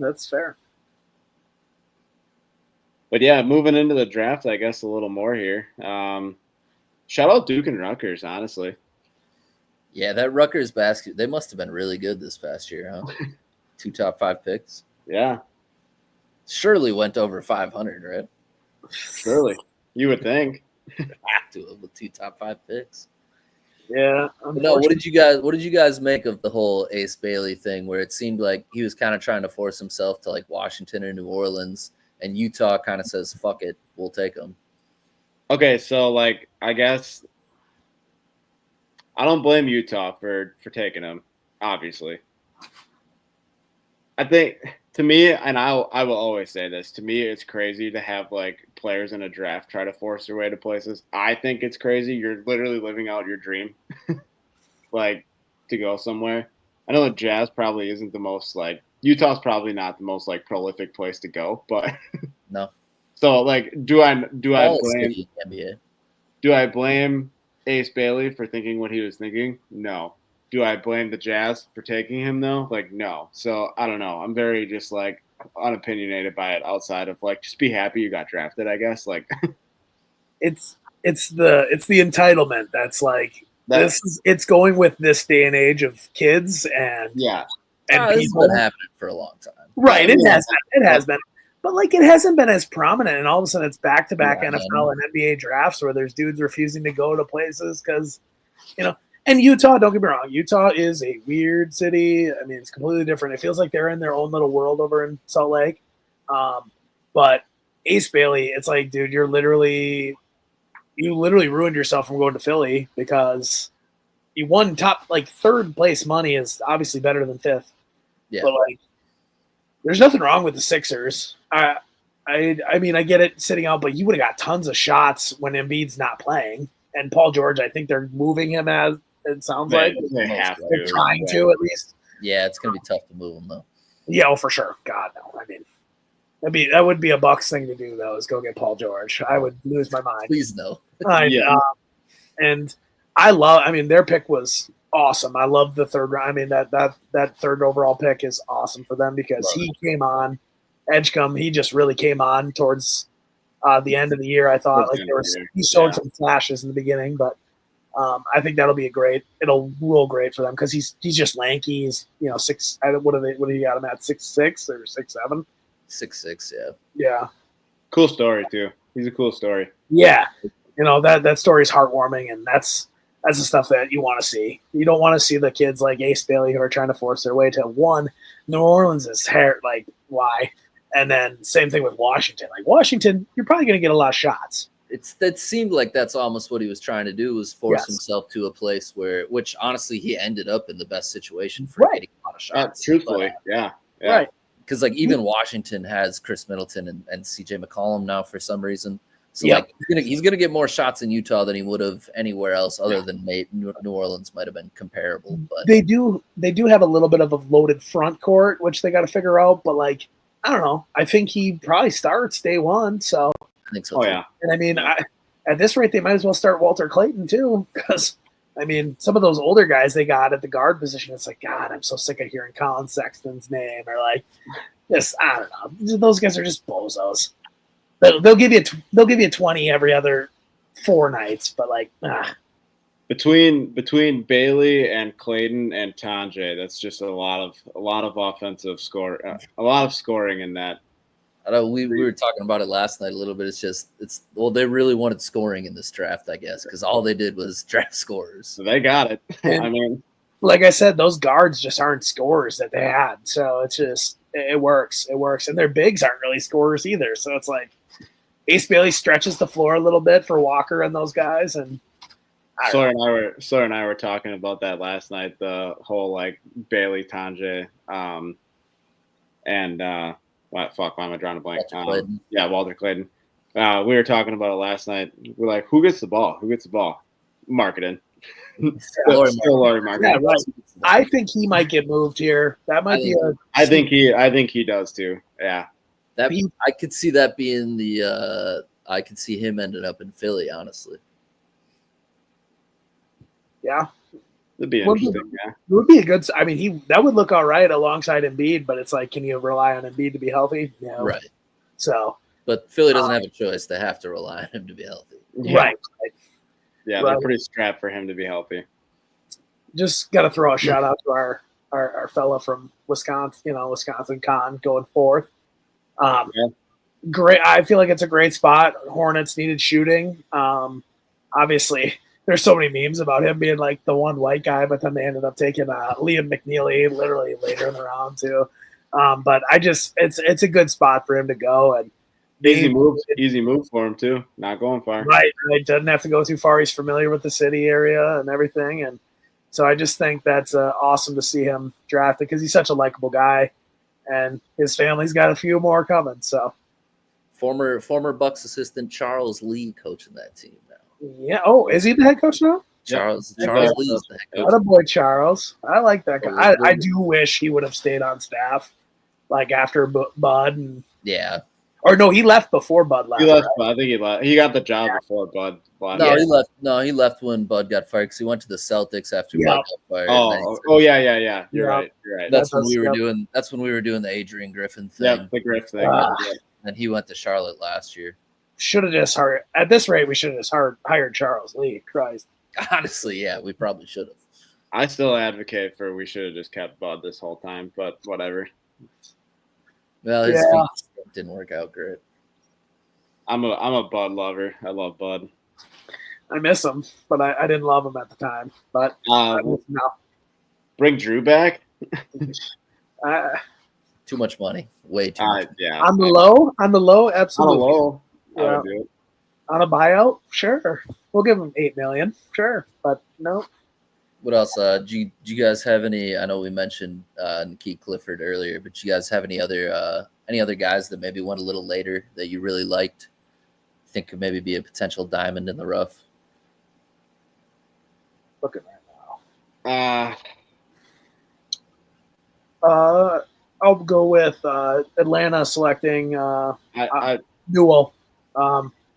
[SPEAKER 2] that's fair.
[SPEAKER 1] But yeah, moving into the draft, I guess a little more here. Shout out Duke and Rutgers, honestly.
[SPEAKER 3] Yeah, that Rutgers basket, they must have been really good this past year, huh? 2 top 5 picks.
[SPEAKER 1] Yeah.
[SPEAKER 3] Surely went over 500, right?
[SPEAKER 1] Surely. You would think.
[SPEAKER 3] Have to have with 2 top 5 picks.
[SPEAKER 2] Yeah.
[SPEAKER 3] No, what did you guys make of the whole Ace Bailey thing where it seemed like he was kind of trying to force himself to like Washington or New Orleans, and Utah kind of says, fuck it, we'll take him?
[SPEAKER 1] Okay, so like I guess I don't blame Utah for taking him, obviously. I think to me, and I will always say this, to me it's crazy to have like players in a draft try to force their way to places. I think it's crazy. You're literally living out your dream like to go somewhere. I know the Jazz probably isn't the most like Utah's probably not the most like prolific place to go, but
[SPEAKER 3] no.
[SPEAKER 1] So like do I blame Ace Bailey for thinking what he was thinking? No. Do I blame the Jazz for taking him though? Like, no. So I don't know. I'm very just like unopinionated by it outside of like just be happy you got drafted, I guess. Like
[SPEAKER 2] it's the entitlement that's like it's going with this day and age of kids and
[SPEAKER 3] and this has been happening for a long time.
[SPEAKER 2] Right. It has been. But like it hasn't been as prominent, and all of a sudden it's back-to-back NFL and NBA drafts where there's dudes refusing to go to places because, and Utah, don't get me wrong, Utah is a weird city. I mean, it's completely different. It feels like they're in their own little world over in Salt Lake. But Ace Bailey, it's like, dude, you literally ruined yourself from going to Philly because you won third place money is obviously better than fifth.
[SPEAKER 3] Yeah.
[SPEAKER 2] But like, there's nothing wrong with the Sixers. I mean, I get it sitting out, but you would have got tons of shots when Embiid's not playing. And Paul George, I think they're moving him as it sounds like. They're trying to at least.
[SPEAKER 3] Yeah, it's going to be tough to move him, though.
[SPEAKER 2] Yeah, for sure. God, no. I mean, that would be a Bucks thing to do, though, is go get Paul George. I would lose my mind.
[SPEAKER 3] Please no.
[SPEAKER 2] And their pick was awesome. I love the third round. I mean, that third overall pick is awesome for them because he came on. Edgecombe, he just really came on towards the end of the year. I thought he showed some flashes in the beginning, but I think that'll be it'll roll great for them because he's just lanky. He's 6. What do you got him at 6'6" or 6'7"?
[SPEAKER 3] 6'6", yeah.
[SPEAKER 2] Yeah.
[SPEAKER 1] Cool story too. He's a cool story.
[SPEAKER 2] Yeah, that story is heartwarming, and that's the stuff that you want to see. You don't want to see the kids like Ace Bailey who are trying to force their way to one. New Orleans is like why, and then same thing with Washington. Like Washington, you're probably going to get a lot of shots.
[SPEAKER 3] That seemed like that's almost what he was trying to do, was force himself to a place which honestly he ended up in the best situation for getting a lot of shots.
[SPEAKER 1] Truthfully, yeah.
[SPEAKER 2] Right.
[SPEAKER 3] Because like even Washington has Chris Middleton and CJ McCollum now for some reason. So he's gonna get more shots in Utah than he would have anywhere else, other than New Orleans might have been comparable. But
[SPEAKER 2] they do have a little bit of a loaded front court, which they got to figure out. But like I don't know, I think he probably starts day one. So
[SPEAKER 3] I think so.
[SPEAKER 1] Yeah.
[SPEAKER 2] And I mean, at this rate, they might as well start Walter Clayton too, because I mean, some of those older guys they got at the guard position, it's like, God, I'm so sick of hearing Colin Sexton's name, or like this. I don't know. Those guys are just bozos. They'll give you 20 every other 4 nights, but like
[SPEAKER 1] between Bailey and Clayton and Tanjay, that's just a lot of offensive score, a lot of scoring in that.
[SPEAKER 3] I know we were talking about it last night a little bit. They really wanted scoring in this draft, I guess, because all they did was draft scorers.
[SPEAKER 1] So they got it. I mean,
[SPEAKER 2] like I said, those guards just aren't scorers that they had. So it's just it works, and their bigs aren't really scorers either. So it's like Ace Bailey stretches the floor a little bit for Walker and those guys, and
[SPEAKER 1] Sawyer and I were talking about that last night. The whole like Bailey, Tanjay, and why am I drawing a blank? Walter Clayton. We were talking about it last night. We're like, who gets the ball? Marketing. Still Laurie Marketing.
[SPEAKER 2] Yeah, right. I think he might get moved here. That might be a.
[SPEAKER 1] I think he does too. Yeah.
[SPEAKER 3] I could see that being the. I could see him ending up in Philly, honestly.
[SPEAKER 2] Yeah,
[SPEAKER 1] it'd be interesting. Yeah,
[SPEAKER 2] it would be a good. I mean, that would look all right alongside Embiid, but it's like, can you rely on Embiid to be healthy? No.
[SPEAKER 3] Right.
[SPEAKER 2] So,
[SPEAKER 3] but Philly doesn't have a choice; they have to rely on him to be healthy.
[SPEAKER 1] Yeah.
[SPEAKER 2] Right.
[SPEAKER 1] Yeah, they're pretty strapped for him to be healthy.
[SPEAKER 2] Just got to throw a shout out to our fella from Wisconsin, Wisconsin Con going fourth. Great. I feel like it's a great spot. Hornets needed shooting. Obviously, there's so many memes about him being like the one white guy, but then they ended up taking Liam McNeely literally later in the round too. But it's a good spot for him to go, and
[SPEAKER 1] easy move for him too. Not going far.
[SPEAKER 2] Right. Doesn't have to go too far. He's familiar with the city area and everything, and so I just think that's awesome to see him drafted because he's such a likable guy, and his family's got a few more coming. So,
[SPEAKER 3] former Bucks assistant Charles Lee coaching that team now.
[SPEAKER 2] Yeah. Oh, is he the head coach now?
[SPEAKER 3] Charles Lee is the head coach.
[SPEAKER 2] What a boy, Charles. I like that guy. I do wish he would have stayed on staff, like after Bud. And
[SPEAKER 3] yeah.
[SPEAKER 2] Or no, he left before Bud left.
[SPEAKER 1] He left. Right? I think he left. He got the job before Bud.
[SPEAKER 3] He left. No, he left when Bud got fired because he went to the Celtics after Bud got fired.
[SPEAKER 1] Yeah. You're right.
[SPEAKER 3] That's when we were doing. That's when we were doing the Adrian Griffin thing.
[SPEAKER 1] Yeah, the Griff thing.
[SPEAKER 3] And he went to Charlotte last year.
[SPEAKER 2] Should have just hired. At this rate, we should have just hired Charles Lee. Christ.
[SPEAKER 3] Honestly, yeah, we probably should have.
[SPEAKER 1] I still advocate for we should have just kept Bud this whole time, but whatever.
[SPEAKER 3] Well, his feet didn't work out great.
[SPEAKER 1] I'm a Bud lover. I love Bud.
[SPEAKER 2] I miss him, but I didn't love him at the time. But no.
[SPEAKER 1] Bring Drew back.
[SPEAKER 3] Too much money. Way too much.
[SPEAKER 1] Yeah.
[SPEAKER 2] On the low, absolutely.
[SPEAKER 1] On the low,
[SPEAKER 2] yeah.
[SPEAKER 1] I would do it.
[SPEAKER 2] On a buyout, sure. We'll give him $8 million, sure, but no.
[SPEAKER 3] What else? Do you guys have any? I know we mentioned Keith Clifford earlier, but do you guys have any other guys that maybe went a little later that you really liked? Think could maybe be a potential diamond in the rough.
[SPEAKER 2] Looking right now. I'll go with Atlanta selecting Newell.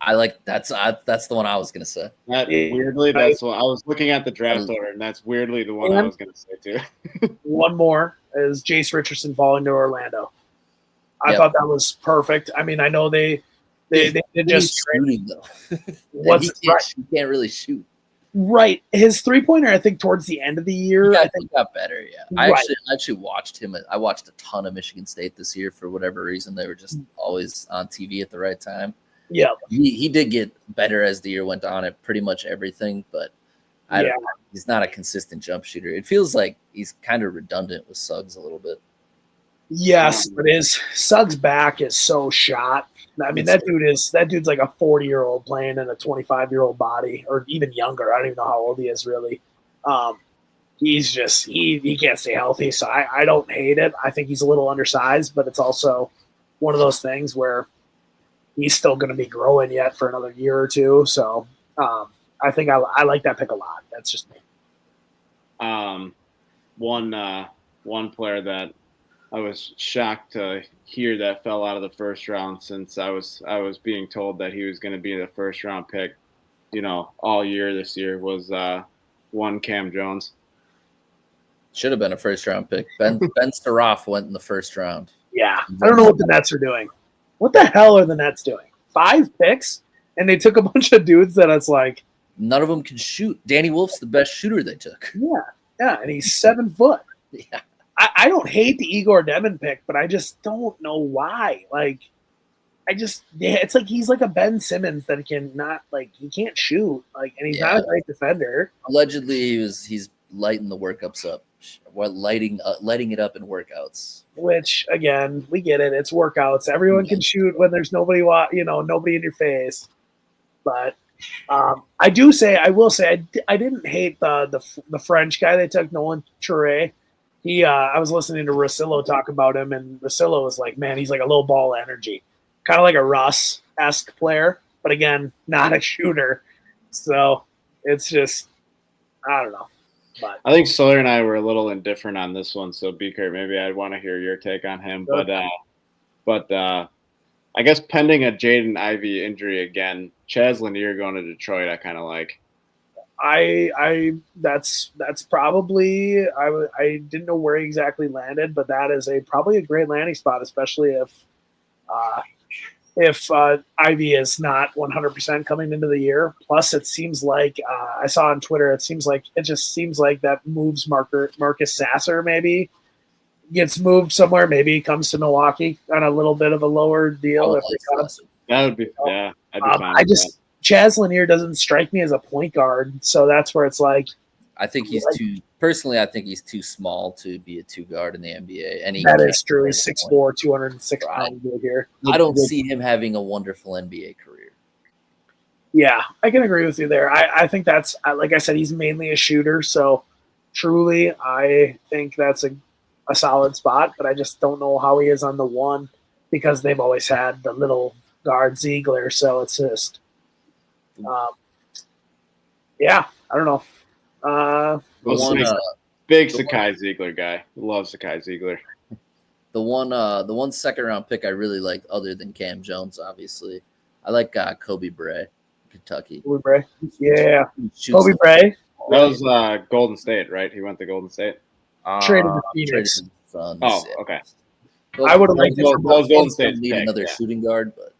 [SPEAKER 3] I like that's the one I was gonna say.
[SPEAKER 1] Weirdly, that's what I was looking at the draft order, and that's weirdly the one I was gonna say too.
[SPEAKER 2] One more is Jace Richardson falling to Orlando. I thought that was perfect. I mean, I know they just
[SPEAKER 3] shooting though.
[SPEAKER 2] What's
[SPEAKER 3] he can't really shoot.
[SPEAKER 2] Right, his 3-pointer. I think towards the end of the year, I think
[SPEAKER 3] got better. Yeah, I actually watched him. I watched a ton of Michigan State this year for whatever reason. They were just always on TV at the right time.
[SPEAKER 2] Yeah,
[SPEAKER 3] he did get better as the year went on at pretty much everything, but I don't know. He's not a consistent jump shooter. It feels like he's kind of redundant with Suggs a little bit.
[SPEAKER 2] Yes, but his Suggs' back is so shot. I mean, that dude's like a 40-year-old playing in a 25-year-old body, or even younger. I don't even know how old he is really. He's just he can't stay healthy, so I don't hate it. I think he's a little undersized, but it's also one of those things where he's still going to be growing yet for another year or two. So I think I like that pick a lot. That's just me.
[SPEAKER 1] One player that I was shocked to hear that fell out of the first round, since I was being told that he was going to be the first round pick, all year this year, was one Cam Jones.
[SPEAKER 3] Should have been a first round pick. Ben Staroff went in the first round.
[SPEAKER 2] Yeah, I don't know what the Nets are doing. What the hell are the Nets doing? 5 picks, and they took a bunch of dudes that it's like
[SPEAKER 3] none of them can shoot. Danny Wolf's the best shooter they took.
[SPEAKER 2] Yeah, and he's 7 foot.
[SPEAKER 3] Yeah.
[SPEAKER 2] I don't hate the Igor Devin pick, but I just don't know why. Like, it's like he's like a Ben Simmons that he can't shoot. Like, and he's not a great defender.
[SPEAKER 3] Allegedly, he's lighting the workups up. Lighting it up in workouts.
[SPEAKER 2] Which, again, we get it. It's workouts. Everyone can shoot when there's nobody in your face. But I will say I didn't hate the French guy they took, Nolan Touré. I was listening to Russillo talk about him, and Russillo was like, man, he's like a low ball energy, kind of like a Russ-esque player, but again, not a shooter. So it's just, I don't know. But
[SPEAKER 1] I think Sawyer and I were a little indifferent on this one, so BCurt, maybe I'd want to hear your take on him. Sure. But I guess pending a Jaden Ivey injury again, Chaz Lanier going to Detroit, I kind of like.
[SPEAKER 2] That's probably I didn't know where he exactly landed, but that is probably a great landing spot, especially if Ivy is not 100% coming into the year. Plus, it seems like I saw on Twitter, it seems like that moves Marcus Sasser maybe gets moved somewhere. Maybe he comes to Milwaukee on a little bit of a lower deal.
[SPEAKER 1] That would be I'd be fine.
[SPEAKER 2] Chaz Lanier doesn't strike me as a point guard, so that's where it's like.
[SPEAKER 3] I think he's I think he's too small to be a 2 guard in the NBA. And
[SPEAKER 2] that is true. He's 6'4", 206 pounds here.
[SPEAKER 3] I don't see him having a wonderful NBA career.
[SPEAKER 2] Yeah, I can agree with you there. I think that's, like I said, he's mainly a shooter, so truly I think that's a solid spot, but I just don't know how he is on the 1 because they've always had the little guard Ziegler, so it's just – I don't know.
[SPEAKER 1] Big Sakai Ziegler guy. Love Sakai Ziegler.
[SPEAKER 3] The one second round pick I really liked, other than Cam Jones, obviously. I like Kobe Bray, Kentucky.
[SPEAKER 2] Kobe Bray, yeah. Kobe Bray.
[SPEAKER 1] That was Golden State, right? He went to Golden State.
[SPEAKER 2] Traded to Phoenix.
[SPEAKER 1] Okay.
[SPEAKER 2] I would have liked
[SPEAKER 3] Golden State need another shooting guard, but.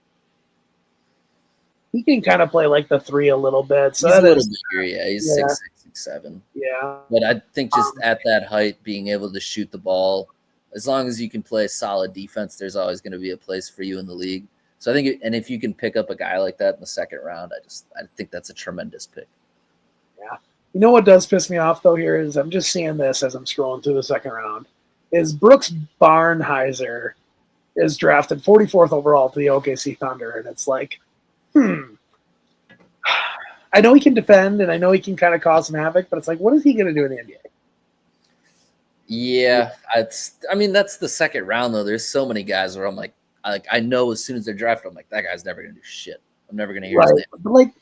[SPEAKER 2] He can kind of play like the 3 a little bit. So
[SPEAKER 3] he's a little bigger, yeah. He's 6'6", 6'7".
[SPEAKER 2] Yeah.
[SPEAKER 3] But I think just at that height, being able to shoot the ball, as long as you can play solid defense, there's always going to be a place for you in the league. So I think, and if you can pick up a guy like that in the second round, I think that's a tremendous pick.
[SPEAKER 2] Yeah. You know what does piss me off though here is I'm just seeing this as I'm scrolling through the second round. Is Brooks Barnhizer is drafted 44th overall to the OKC Thunder, and it's like. I know he can defend, and I know he can kind of cause some havoc, but it's like, what is he going to do in the NBA?
[SPEAKER 3] Yeah, that's the second round, though. There's so many guys where I'm like, I know as soon as they're drafted, I'm like, that guy's never going to do shit. I'm never going to hear his name.
[SPEAKER 2] But like,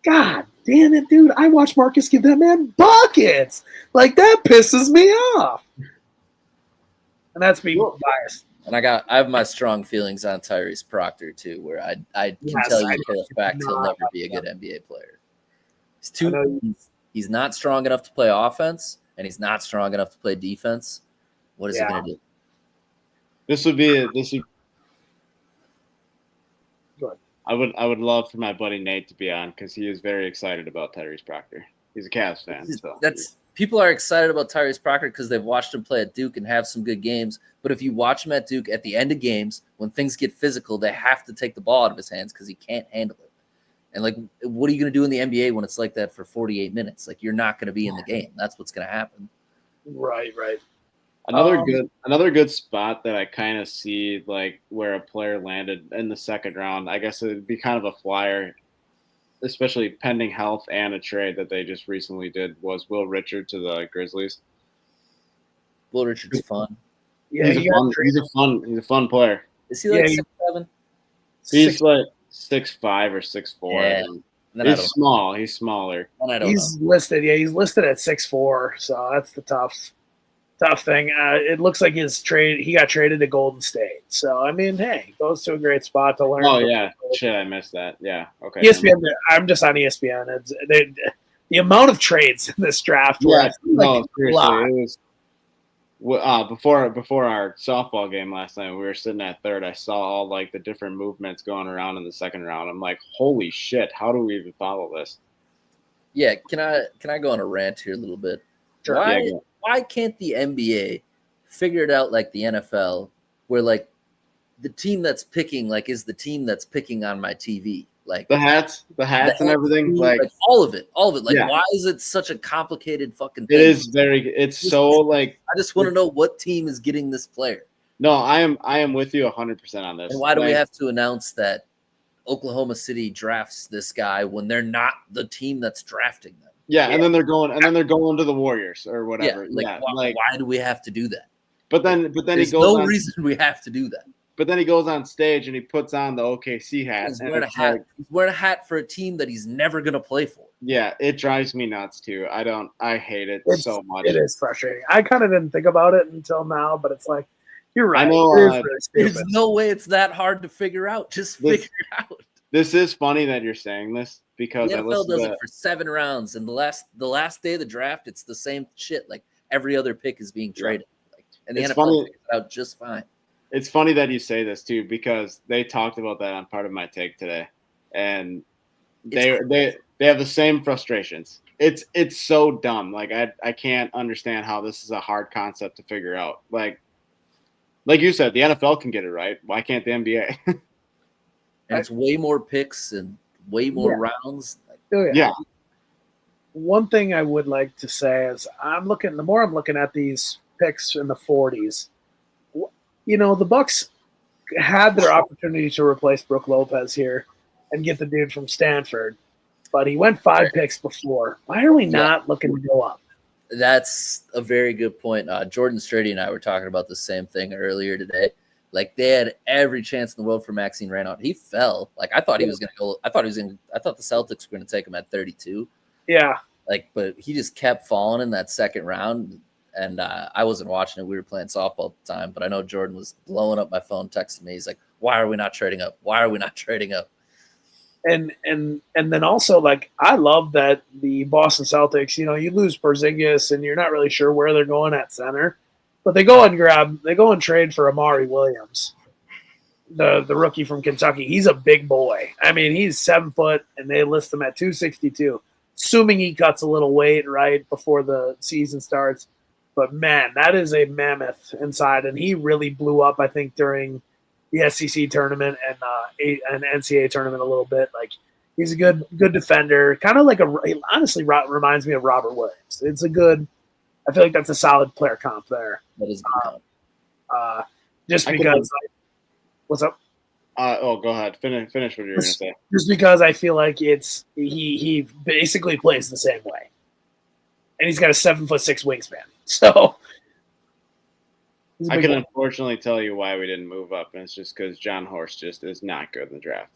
[SPEAKER 2] God damn it, dude. I watch Marcus give that man buckets. Like, that pisses me off. And that's being biased.
[SPEAKER 3] And I have my strong feelings on Tyrese Proctor too, where I can tell you for the fact he'll never be a good NBA player. He's not strong enough to play offense, and he's not strong enough to play defense. What is he going to do?
[SPEAKER 1] This would. I would love for my buddy Nate to be on because he is very excited about Tyrese Proctor. He's a Cavs fan. So
[SPEAKER 3] people are excited about Tyrese Proctor because they've watched him play at Duke and have some good games. But if you watch him at Duke at the end of games, when things get physical, they have to take the ball out of his hands because he can't handle it. And like, what are you going to do in the NBA when it's like that for 48 minutes? Like, you're not going to be in the game. That's what's going to happen.
[SPEAKER 2] Right.
[SPEAKER 1] Another good spot that I kind of see like where a player landed in the second round. I guess it'd be kind of a flyer, especially pending health and a trade that they just recently did, was Will Richard to the Grizzlies.
[SPEAKER 3] Will Richard's fun.
[SPEAKER 2] Yeah,
[SPEAKER 1] he's a fun player.
[SPEAKER 3] Is he like 6'7"?
[SPEAKER 1] He's like 6'5" or 6'4".
[SPEAKER 3] Yeah.
[SPEAKER 1] He's small. He's smaller.
[SPEAKER 2] He's listed at 6'4", so that's the tough thing. It looks like he got traded to Golden State. So I mean, hey, goes to a great spot to learn.
[SPEAKER 1] Oh yeah, shit, I missed that. Yeah, okay.
[SPEAKER 2] ESPN. I'm just on ESPN. The amount of trades in this draft.
[SPEAKER 1] Yeah, seriously, it was. Before our softball game last night, we were sitting at third. I saw all like the different movements going around in the second round. I'm like, holy shit! How do we even follow this?
[SPEAKER 3] Yeah, can I go on a rant here a little bit?
[SPEAKER 2] Sure.
[SPEAKER 3] Why can't the NBA figure it out like the NFL, where like the team that's picking like is the team that's picking on my TV, like
[SPEAKER 1] the hats and everything, like
[SPEAKER 3] all of it. Like, why is it such a complicated fucking thing?
[SPEAKER 1] It's so like
[SPEAKER 3] I just want to know what team is getting this player.
[SPEAKER 1] No, I am with you 100% on this.
[SPEAKER 3] And why do we have to announce that Oklahoma City drafts this guy when they're not the team that's drafting them?
[SPEAKER 1] Yeah, and then they're going to the Warriors or whatever.
[SPEAKER 3] Why do we have to do that?
[SPEAKER 1] But then
[SPEAKER 3] There's
[SPEAKER 1] he goes
[SPEAKER 3] no reason we have to do that.
[SPEAKER 1] But then he goes on stage and he puts on the OKC hat.
[SPEAKER 3] He's wearing a hat. He's wearing a hat for a team that he's never going to play for.
[SPEAKER 1] Yeah, it drives me nuts too. I hate it so much.
[SPEAKER 2] It is frustrating. I kind of didn't think about it until now, but it's like, you're right.
[SPEAKER 1] I know,
[SPEAKER 2] really
[SPEAKER 3] there's no way it's that hard to figure out. Just figure it out.
[SPEAKER 1] This is funny that you're saying this because
[SPEAKER 3] the NFL does it for 7 rounds, and the last day of the draft, it's the same shit. Like every other pick is being traded, and the NFL figures it out just fine.
[SPEAKER 1] It's funny that you say this too because they talked about that on Part of My Take today, and they have the same frustrations. It's so dumb. Like I can't understand how this is a hard concept to figure out. Like you said, the NFL can get it right. Why can't the NBA?
[SPEAKER 3] And it's way more picks and way more rounds.
[SPEAKER 2] Yeah. One thing I would like to say is the more I'm looking at these picks in the 40s, the Bucks had their opportunity to replace Brook Lopez here and get the dude from Stanford, but he went 5 picks before. Why are we not looking to go up?
[SPEAKER 3] That's a very good point. Jordan Strady and I were talking about the same thing earlier today. Like they had every chance in the world for Maxine Reynaud. He fell. Like I thought he was going to go. I thought the Celtics were going to take him at 32.
[SPEAKER 2] Yeah.
[SPEAKER 3] Like, but he just kept falling in that second round. And I wasn't watching it. We were playing softball at the time. But I know Jordan was blowing up my phone, texting me. He's like, "Why are we not trading up? Why are we not trading up?"
[SPEAKER 2] And then also, like, I love that the Boston Celtics, you lose Porzingis and you're not really sure where they're going at center, but they go and trade for Amari Williams, the rookie from Kentucky. He's a big boy. I mean, he's 7 foot, and they list him at 262, assuming he cuts a little weight right before the season starts. But man, that is a mammoth inside, and he really blew up, I think, during the SEC tournament and an NCAA tournament a little bit. Like, he's a good defender, kind of like honestly reminds me of Robert Williams. I feel like that's a solid player comp there.
[SPEAKER 3] That is a good comp.
[SPEAKER 2] Just because. What's up?
[SPEAKER 1] Go ahead. Finish what you're going to say.
[SPEAKER 2] Just because I feel like he basically plays the same way, and he's got a 7'6" wingspan. So.
[SPEAKER 1] I can unfortunately tell you why we didn't move up, and it's just because John Horst just is not good in the draft.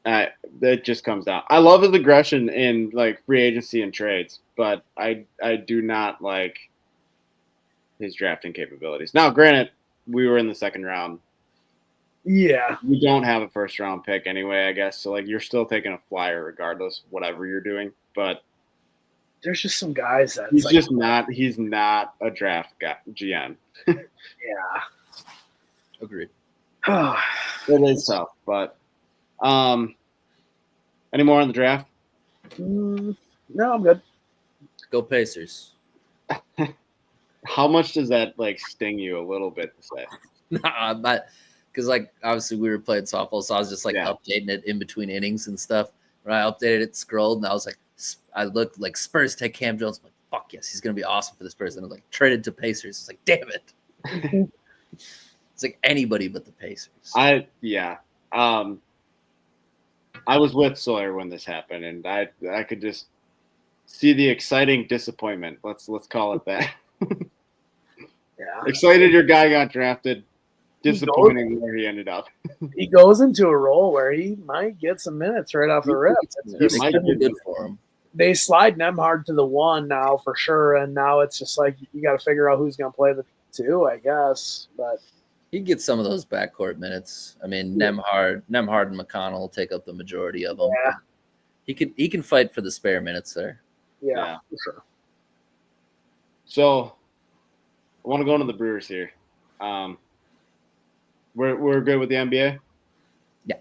[SPEAKER 1] Yeah. That just comes down. I love his aggression in like free agency and trades, but I do not like his drafting capabilities. Now, granted, we were in the second round.
[SPEAKER 2] Yeah.
[SPEAKER 1] You don't have a first round pick anyway, I guess. So like you're still taking a flyer regardless, whatever you're doing. But
[SPEAKER 2] there's just some guys that
[SPEAKER 1] he's just not. He's not a draft guy, GM.
[SPEAKER 2] Yeah.
[SPEAKER 3] Agreed.
[SPEAKER 1] It is tough, but any more on the draft?
[SPEAKER 2] No, I'm good.
[SPEAKER 3] Go Pacers.
[SPEAKER 1] How much does that like sting you a little bit to say?
[SPEAKER 3] Nah, but because like obviously we were playing softball, so I was just like updating it in between innings and stuff. When I updated it, scrolled, and I was like, I looked like Spurs take Cam Jones. I'm like, fuck yes, he's gonna be awesome for the Spurs. And I was like, traded to Pacers. It's like, damn it. It's like anybody but the Pacers. I
[SPEAKER 1] was with Sawyer when this happened, and I could just see the exciting disappointment. Let's call it that.
[SPEAKER 2] Yeah.
[SPEAKER 1] Excited your guy got drafted. Disappointing where he ended up.
[SPEAKER 2] He goes into a role where he might get some minutes right off the rip.
[SPEAKER 3] It might be good for him.
[SPEAKER 2] They slide Nemhard to the 1 now for sure, and now it's just like you got to figure out who's going to play the 2, I guess. But
[SPEAKER 3] he gets some of those backcourt minutes. I mean, Nemhard and McConnell will take up the majority of them.
[SPEAKER 2] Yeah.
[SPEAKER 3] He can fight for the spare minutes there.
[SPEAKER 2] Yeah, for sure.
[SPEAKER 1] So, I want to go into the Brewers here. We're good with the NBA?
[SPEAKER 3] Yeah.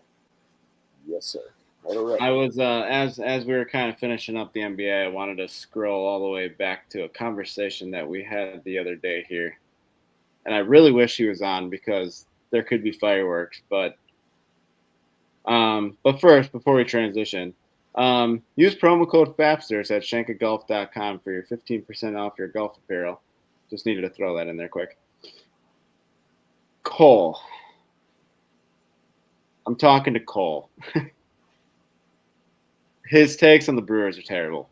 [SPEAKER 2] Yes, sir. All right.
[SPEAKER 1] I was as we were kind of finishing up the NBA, I wanted to scroll all the way back to a conversation that we had the other day here. And I really wish he was on because there could be fireworks. But first, before we transition, use promo code FAPSTERS at shankagolf.com for your 15% off your golf apparel. Just needed to throw that in there quick. Cole. I'm talking to Cole. His takes on the Brewers are terrible.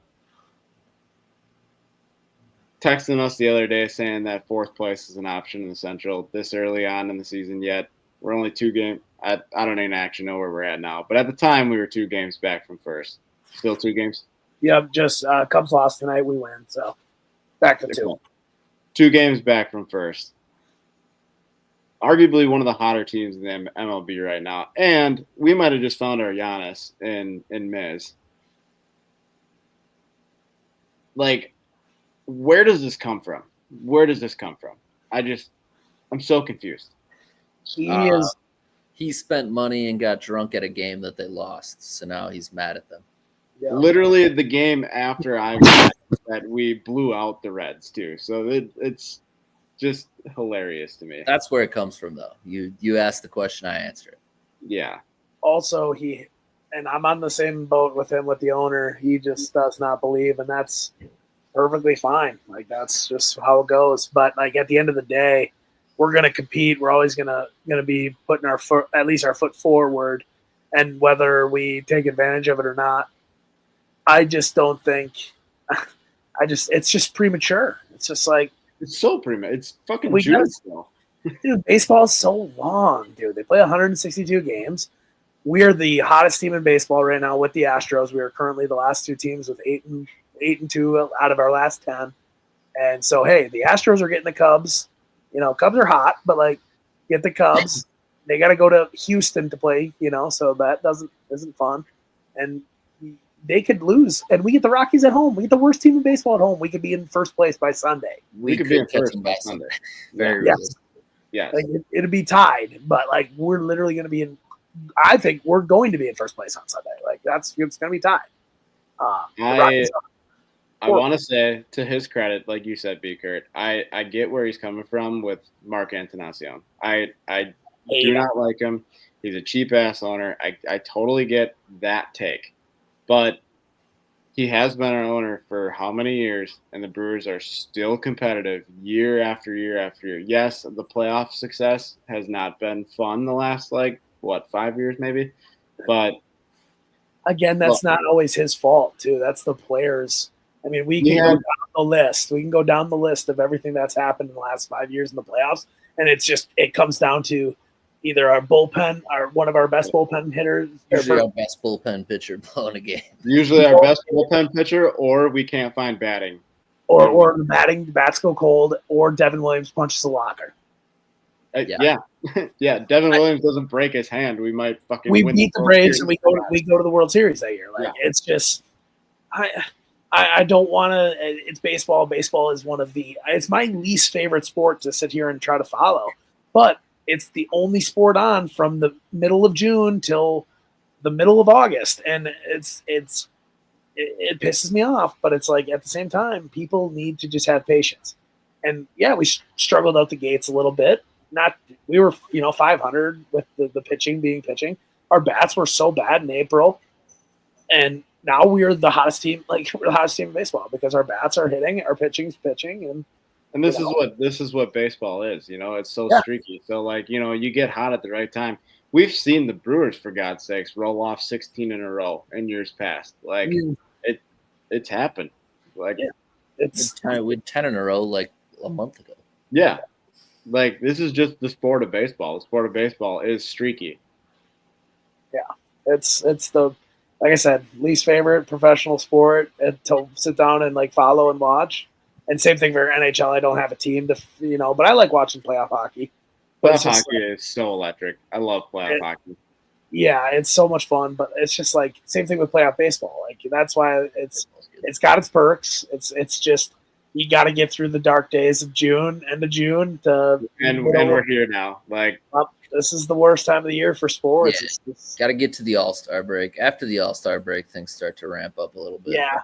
[SPEAKER 1] Texting us the other day saying that 4th place is an option in the Central this early on in the season yet. We're only 2 games. I don't even actually know where we're at now. But at the time, we were 2 games back from first. Still 2 games?
[SPEAKER 2] Yep, just Cubs lost tonight. We win. So back to 2.
[SPEAKER 1] 2 games back from first. Arguably one of the hotter teams in the MLB right now. And we might have just found our Giannis in Miz. Like, where does this come from? I'm so confused.
[SPEAKER 3] He spent money and got drunk at a game that they lost. So now he's mad at them.
[SPEAKER 2] Yeah.
[SPEAKER 1] Literally the game after that we blew out the Reds too. So it's just hilarious to me.
[SPEAKER 3] That's where it comes from, though. You asked the question, I answer it.
[SPEAKER 1] Yeah.
[SPEAKER 2] Also, and I'm on the same boat with him with the owner. He just does not believe, and that's perfectly fine. Like that's just how it goes. But like at the end of the day, we're gonna compete. We're always gonna be putting our foot, at least our foot forward, and whether we take advantage of it or not, I just don't think. It's just premature. It's just like.
[SPEAKER 1] It's so premature. It's fucking June still.
[SPEAKER 2] Dude, baseball is so long, dude. They play 162 games. We are the hottest team in baseball right now with the Astros. We are currently the last 2 teams with 8-2 out of our last 10. And so, hey, the Astros are getting the Cubs. You know, Cubs are hot, but like, get the Cubs. They got to go to Houston to play. You know, so that isn't fun. And they could lose, and we get the Rockies at home. We get the worst team in baseball at home. We could be in first place by Sunday.
[SPEAKER 3] We could be in first by Sunday. Very
[SPEAKER 2] yes.
[SPEAKER 1] Yeah.
[SPEAKER 2] Like it'd be tied, but like we're literally going to be in. I think we're going to be in first place on Sunday. Like it's going to be tied.
[SPEAKER 1] I want to say to his credit, like you said, BCurt, I get where he's coming from with Mark Antonacion. I do not like him. He's a cheap ass owner. I totally get that take. But he has been our owner for how many years, and the Brewers are still competitive year after year after year. Yes, the playoff success has not been fun the last, 5 years maybe? But
[SPEAKER 2] again, that's not always his fault, too. That's the players. I mean, we can go down the list. We can go down the list of everything that's happened in the last 5 years in the playoffs, and it comes down to either our bullpen, one of our best bullpen hitters.
[SPEAKER 3] Usually our best bullpen pitcher blowing a game.
[SPEAKER 1] Usually our best bullpen pitcher, or we can't find batting.
[SPEAKER 2] or the bats go cold, or Devin Williams punches the locker.
[SPEAKER 1] Yeah. Devin Williams doesn't break his hand, we might fucking
[SPEAKER 2] we
[SPEAKER 1] win
[SPEAKER 2] beat the Braves and we go to the World Series that year. Like it's just, I don't want to. It's baseball. Baseball is it's my least favorite sport to sit here and try to follow, but it's the only sport on from the middle of June till the middle of August, and it pisses me off. But it's like at the same time, people need to just have patience. And yeah, we struggled out the gates a little bit. We were 500 with the pitching. Our bats were so bad in April, and now we're the hottest team. Like we're the hottest team in baseball because our bats are hitting, our pitching's pitching,
[SPEAKER 1] and this is what baseball is. It's so streaky. So like you get hot at the right time. We've seen the Brewers, for God's sakes, roll off 16 in a row in years past. Like it's happened. Like
[SPEAKER 3] we had 10 in a row like a month ago.
[SPEAKER 1] Yeah. Like this is just the sport of baseball. The sport of baseball is streaky.
[SPEAKER 2] Yeah. It's the, like I said, least favorite professional sport to sit down and like follow and watch. And same thing for NHL. I don't have a team to, but I like watching playoff hockey.
[SPEAKER 1] Playoff hockey is so electric. I love playoff hockey.
[SPEAKER 2] Yeah, it's so much fun, but it's just like same thing with playoff baseball. Like that's why it's got its perks. It's just you got to get through the dark days of end of June.
[SPEAKER 1] And we're here now. Like
[SPEAKER 2] this is the worst time of the year for sports.
[SPEAKER 3] Yeah, got to get to the All-Star break. After the All-Star break, things start to ramp up a little bit.
[SPEAKER 2] Yeah,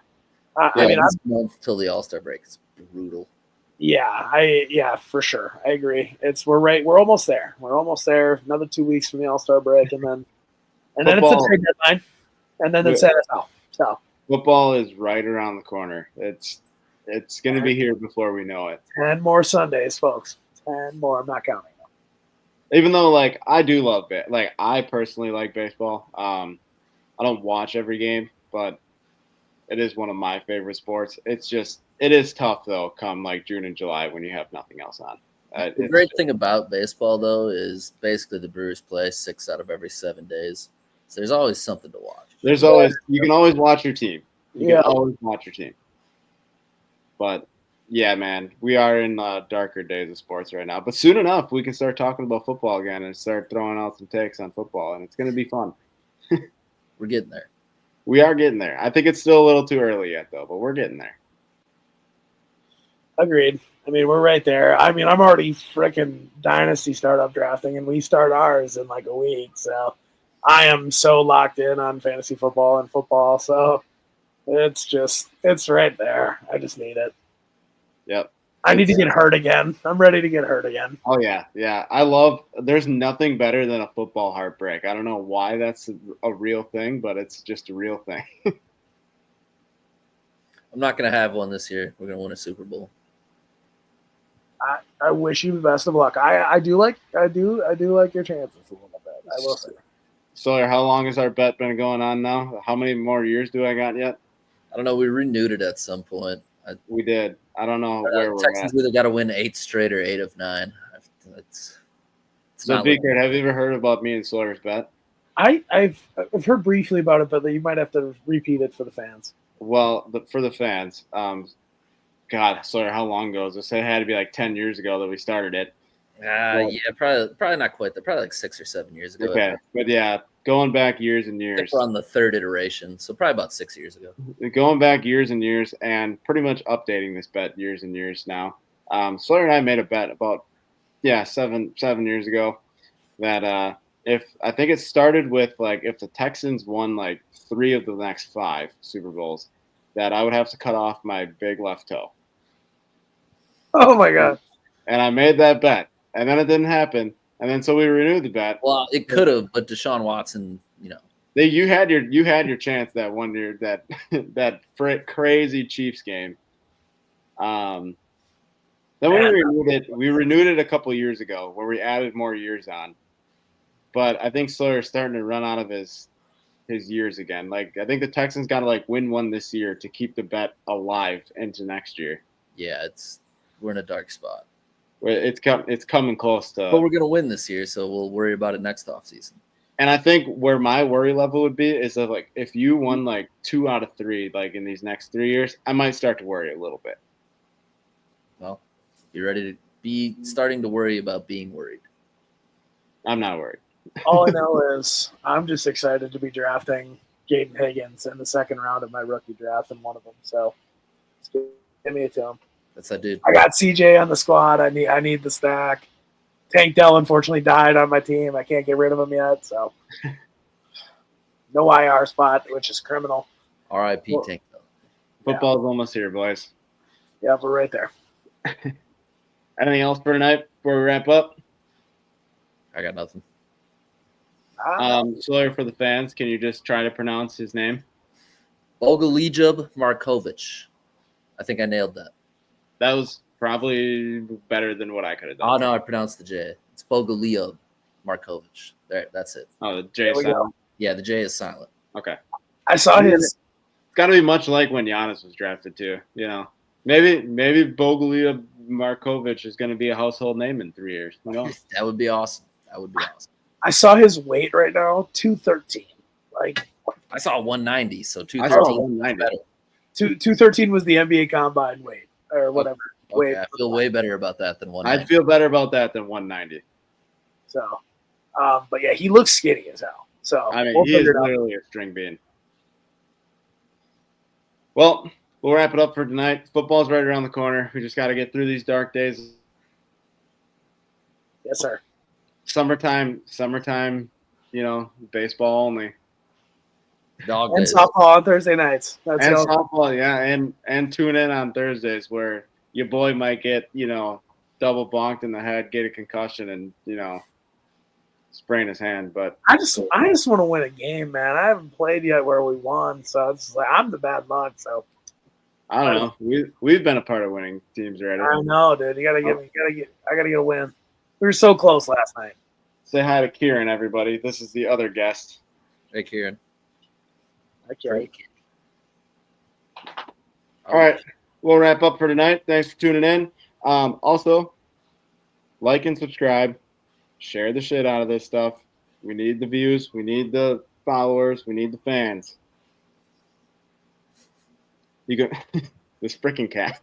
[SPEAKER 3] I mean, this month till the All-Star break is brutal.
[SPEAKER 2] Yeah, for sure. I agree. We're almost there. We're almost there. Another 2 weeks from the All-Star break, and then it's the trade deadline, and then it's NFL. So
[SPEAKER 1] football is right around the corner. It's going to be here before we know it.
[SPEAKER 2] 10 more Sundays, folks. 10 more. I'm not counting them.
[SPEAKER 1] Even though, like, I do love it. Like, I personally like baseball. I don't watch every game, but it is one of my favorite sports. It is tough, though, come, like, June and July when you have nothing else on.
[SPEAKER 3] The great thing about baseball, though, is basically the Brewers play 6 out of every 7 days. So there's always something to watch.
[SPEAKER 1] You can always watch your team. You can always watch your team. But, yeah, man, we are in darker days of sports right now. But soon enough, we can start talking about football again and start throwing out some takes on football, and it's going to be fun.
[SPEAKER 3] We're getting there.
[SPEAKER 1] We are getting there. I think it's still a little too early yet, though, but we're getting there.
[SPEAKER 2] Agreed. I mean, we're right there. I mean, I'm already freaking dynasty startup drafting, and we start ours in like a week. So I am so locked in on fantasy football and football. So it's right there. I just need it.
[SPEAKER 1] Yep.
[SPEAKER 2] I need to get hurt again. I'm ready to get hurt again.
[SPEAKER 1] Oh, yeah. Yeah. There's nothing better than a football heartbreak. I don't know why that's a real thing, but it's just a real thing.
[SPEAKER 3] I'm not going to have one this year. We're going to win a Super Bowl.
[SPEAKER 2] I wish you the best of luck. I do like your chances a little bit. I will say.
[SPEAKER 1] Sawyer, how long has our bet been going on now? How many more years do I got yet?
[SPEAKER 3] I don't know. We renewed it at some point.
[SPEAKER 1] We did. I don't know where we're
[SPEAKER 3] Texans
[SPEAKER 1] at.
[SPEAKER 3] either got to win 8 straight or 8 of 9.
[SPEAKER 1] So, BCurt, have you ever heard about me and Sawyer's bet?
[SPEAKER 2] I've heard briefly about it, but you might have to repeat it for the fans.
[SPEAKER 1] Well, for the fans, God, Sawyer, how long ago was this? It had to be like 10 years ago that we started it.
[SPEAKER 3] Yeah, probably not quite. Probably like 6 or 7 years ago.
[SPEAKER 1] Okay, but yeah, going back years and years.
[SPEAKER 3] I think we're on the 3rd iteration, so probably about 6 years ago.
[SPEAKER 1] Going back years and years, and pretty much updating this bet years and years now. Sawyer and I made a bet about 7 years ago that if I think it started with like if the Texans won like 3 of the next 5 Super Bowls, that I would have to cut off my big left toe.
[SPEAKER 2] Oh my God!
[SPEAKER 1] And I made that bet, and then it didn't happen, and then so we renewed the bet.
[SPEAKER 3] Well, it could have, but Deshaun Watson,
[SPEAKER 1] you had your chance that one year that crazy Chiefs game. Then we renewed it a couple years ago where we added more years on, but I think Sawyer's starting to run out of his years again. Like I think the Texans got to like win one this year to keep the bet alive into next year.
[SPEAKER 3] Yeah, we're in a dark spot.
[SPEAKER 1] It's coming close to.
[SPEAKER 3] But we're gonna win this year, so we'll worry about it next offseason.
[SPEAKER 1] And I think where my worry level would be is that like if you won like 2 out of 3 like in these next 3 years, I might start to worry a little bit.
[SPEAKER 3] Well, you ready to be starting to worry about being worried?
[SPEAKER 1] I'm not worried.
[SPEAKER 2] All I know is I'm just excited to be drafting Jaden Higgins in the second round of my rookie draft in one of them. So give me it to him.
[SPEAKER 3] That's that dude.
[SPEAKER 2] I got CJ on the squad. I need the stack. Tank Dell unfortunately died on my team. I can't get rid of him yet. So no IR spot, which is criminal.
[SPEAKER 3] R.I.P.
[SPEAKER 2] Well,
[SPEAKER 3] Tank.
[SPEAKER 1] Football's almost here, boys.
[SPEAKER 2] Yeah, we're right there.
[SPEAKER 1] Anything else for tonight before we wrap up?
[SPEAKER 3] I got nothing.
[SPEAKER 1] Sawyer, for the fans, can you just try to pronounce his name?
[SPEAKER 3] Bogolijub Markovic. I think I nailed that.
[SPEAKER 1] That was probably better than what I could have done.
[SPEAKER 3] Oh, no, I pronounced the J. It's Bogolijub Markovic. There, that's it.
[SPEAKER 1] Oh, the J is
[SPEAKER 2] silent.
[SPEAKER 3] Yeah, the J is silent.
[SPEAKER 1] Okay.
[SPEAKER 2] I saw his.
[SPEAKER 1] It's got to be much like when Giannis was drafted too. You know, maybe Bogolia Markovic is going to be a household name in 3 years. Who knows?
[SPEAKER 3] That would be awesome. That would be awesome.
[SPEAKER 2] I saw his weight right now, 213. Like
[SPEAKER 3] I saw 190, so
[SPEAKER 1] I
[SPEAKER 3] 213.
[SPEAKER 1] saw 190.
[SPEAKER 2] 213 was the NBA combine weight or whatever.
[SPEAKER 3] Okay,
[SPEAKER 2] weight.
[SPEAKER 3] I feel way better about that than 190.
[SPEAKER 1] I'd feel better about that than 190.
[SPEAKER 2] So, but yeah, he looks skinny as hell. So
[SPEAKER 1] I mean,
[SPEAKER 2] we'll
[SPEAKER 1] he is
[SPEAKER 2] figure it out.
[SPEAKER 1] literally a string bean. Well, we'll wrap it up for tonight. Football's right around the corner. We just got to get through these dark days.
[SPEAKER 2] Yes, sir.
[SPEAKER 1] Summertime, you know, baseball only.
[SPEAKER 3] Dog
[SPEAKER 2] And
[SPEAKER 3] days.
[SPEAKER 2] softball on Thursday nights. That's
[SPEAKER 1] And
[SPEAKER 2] all.
[SPEAKER 1] softball, yeah, and tune in on Thursdays where your boy might get, you know, double bonked in the head, get a concussion, and, you know, sprain his hand. But
[SPEAKER 2] I just want to win a game, man. I haven't played yet where we won, so it's like I'm the bad luck. So
[SPEAKER 1] I don't know. We've been a part of winning teams already.
[SPEAKER 2] I know, dude. I gotta get a win. We were so close last night.
[SPEAKER 1] Say hi to Kieran, everybody. This is the other guest.
[SPEAKER 3] Hey, Kieran.
[SPEAKER 2] Okay.
[SPEAKER 1] All right, we'll wrap up for tonight. Thanks for tuning in. Also, like and subscribe. Share the shit out of this stuff. We need the views. We need the followers. We need the fans. You can this freaking cat.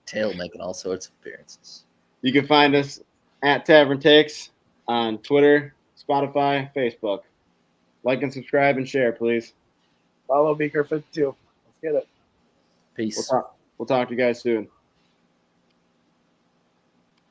[SPEAKER 3] Tail making all sorts of appearances.
[SPEAKER 1] You can find us at Tavern Takes on Twitter, Spotify, Facebook. Like and subscribe and share, please.
[SPEAKER 2] Follow BCurt 52. Let's get it.
[SPEAKER 3] Peace.
[SPEAKER 1] We'll talk to you guys soon.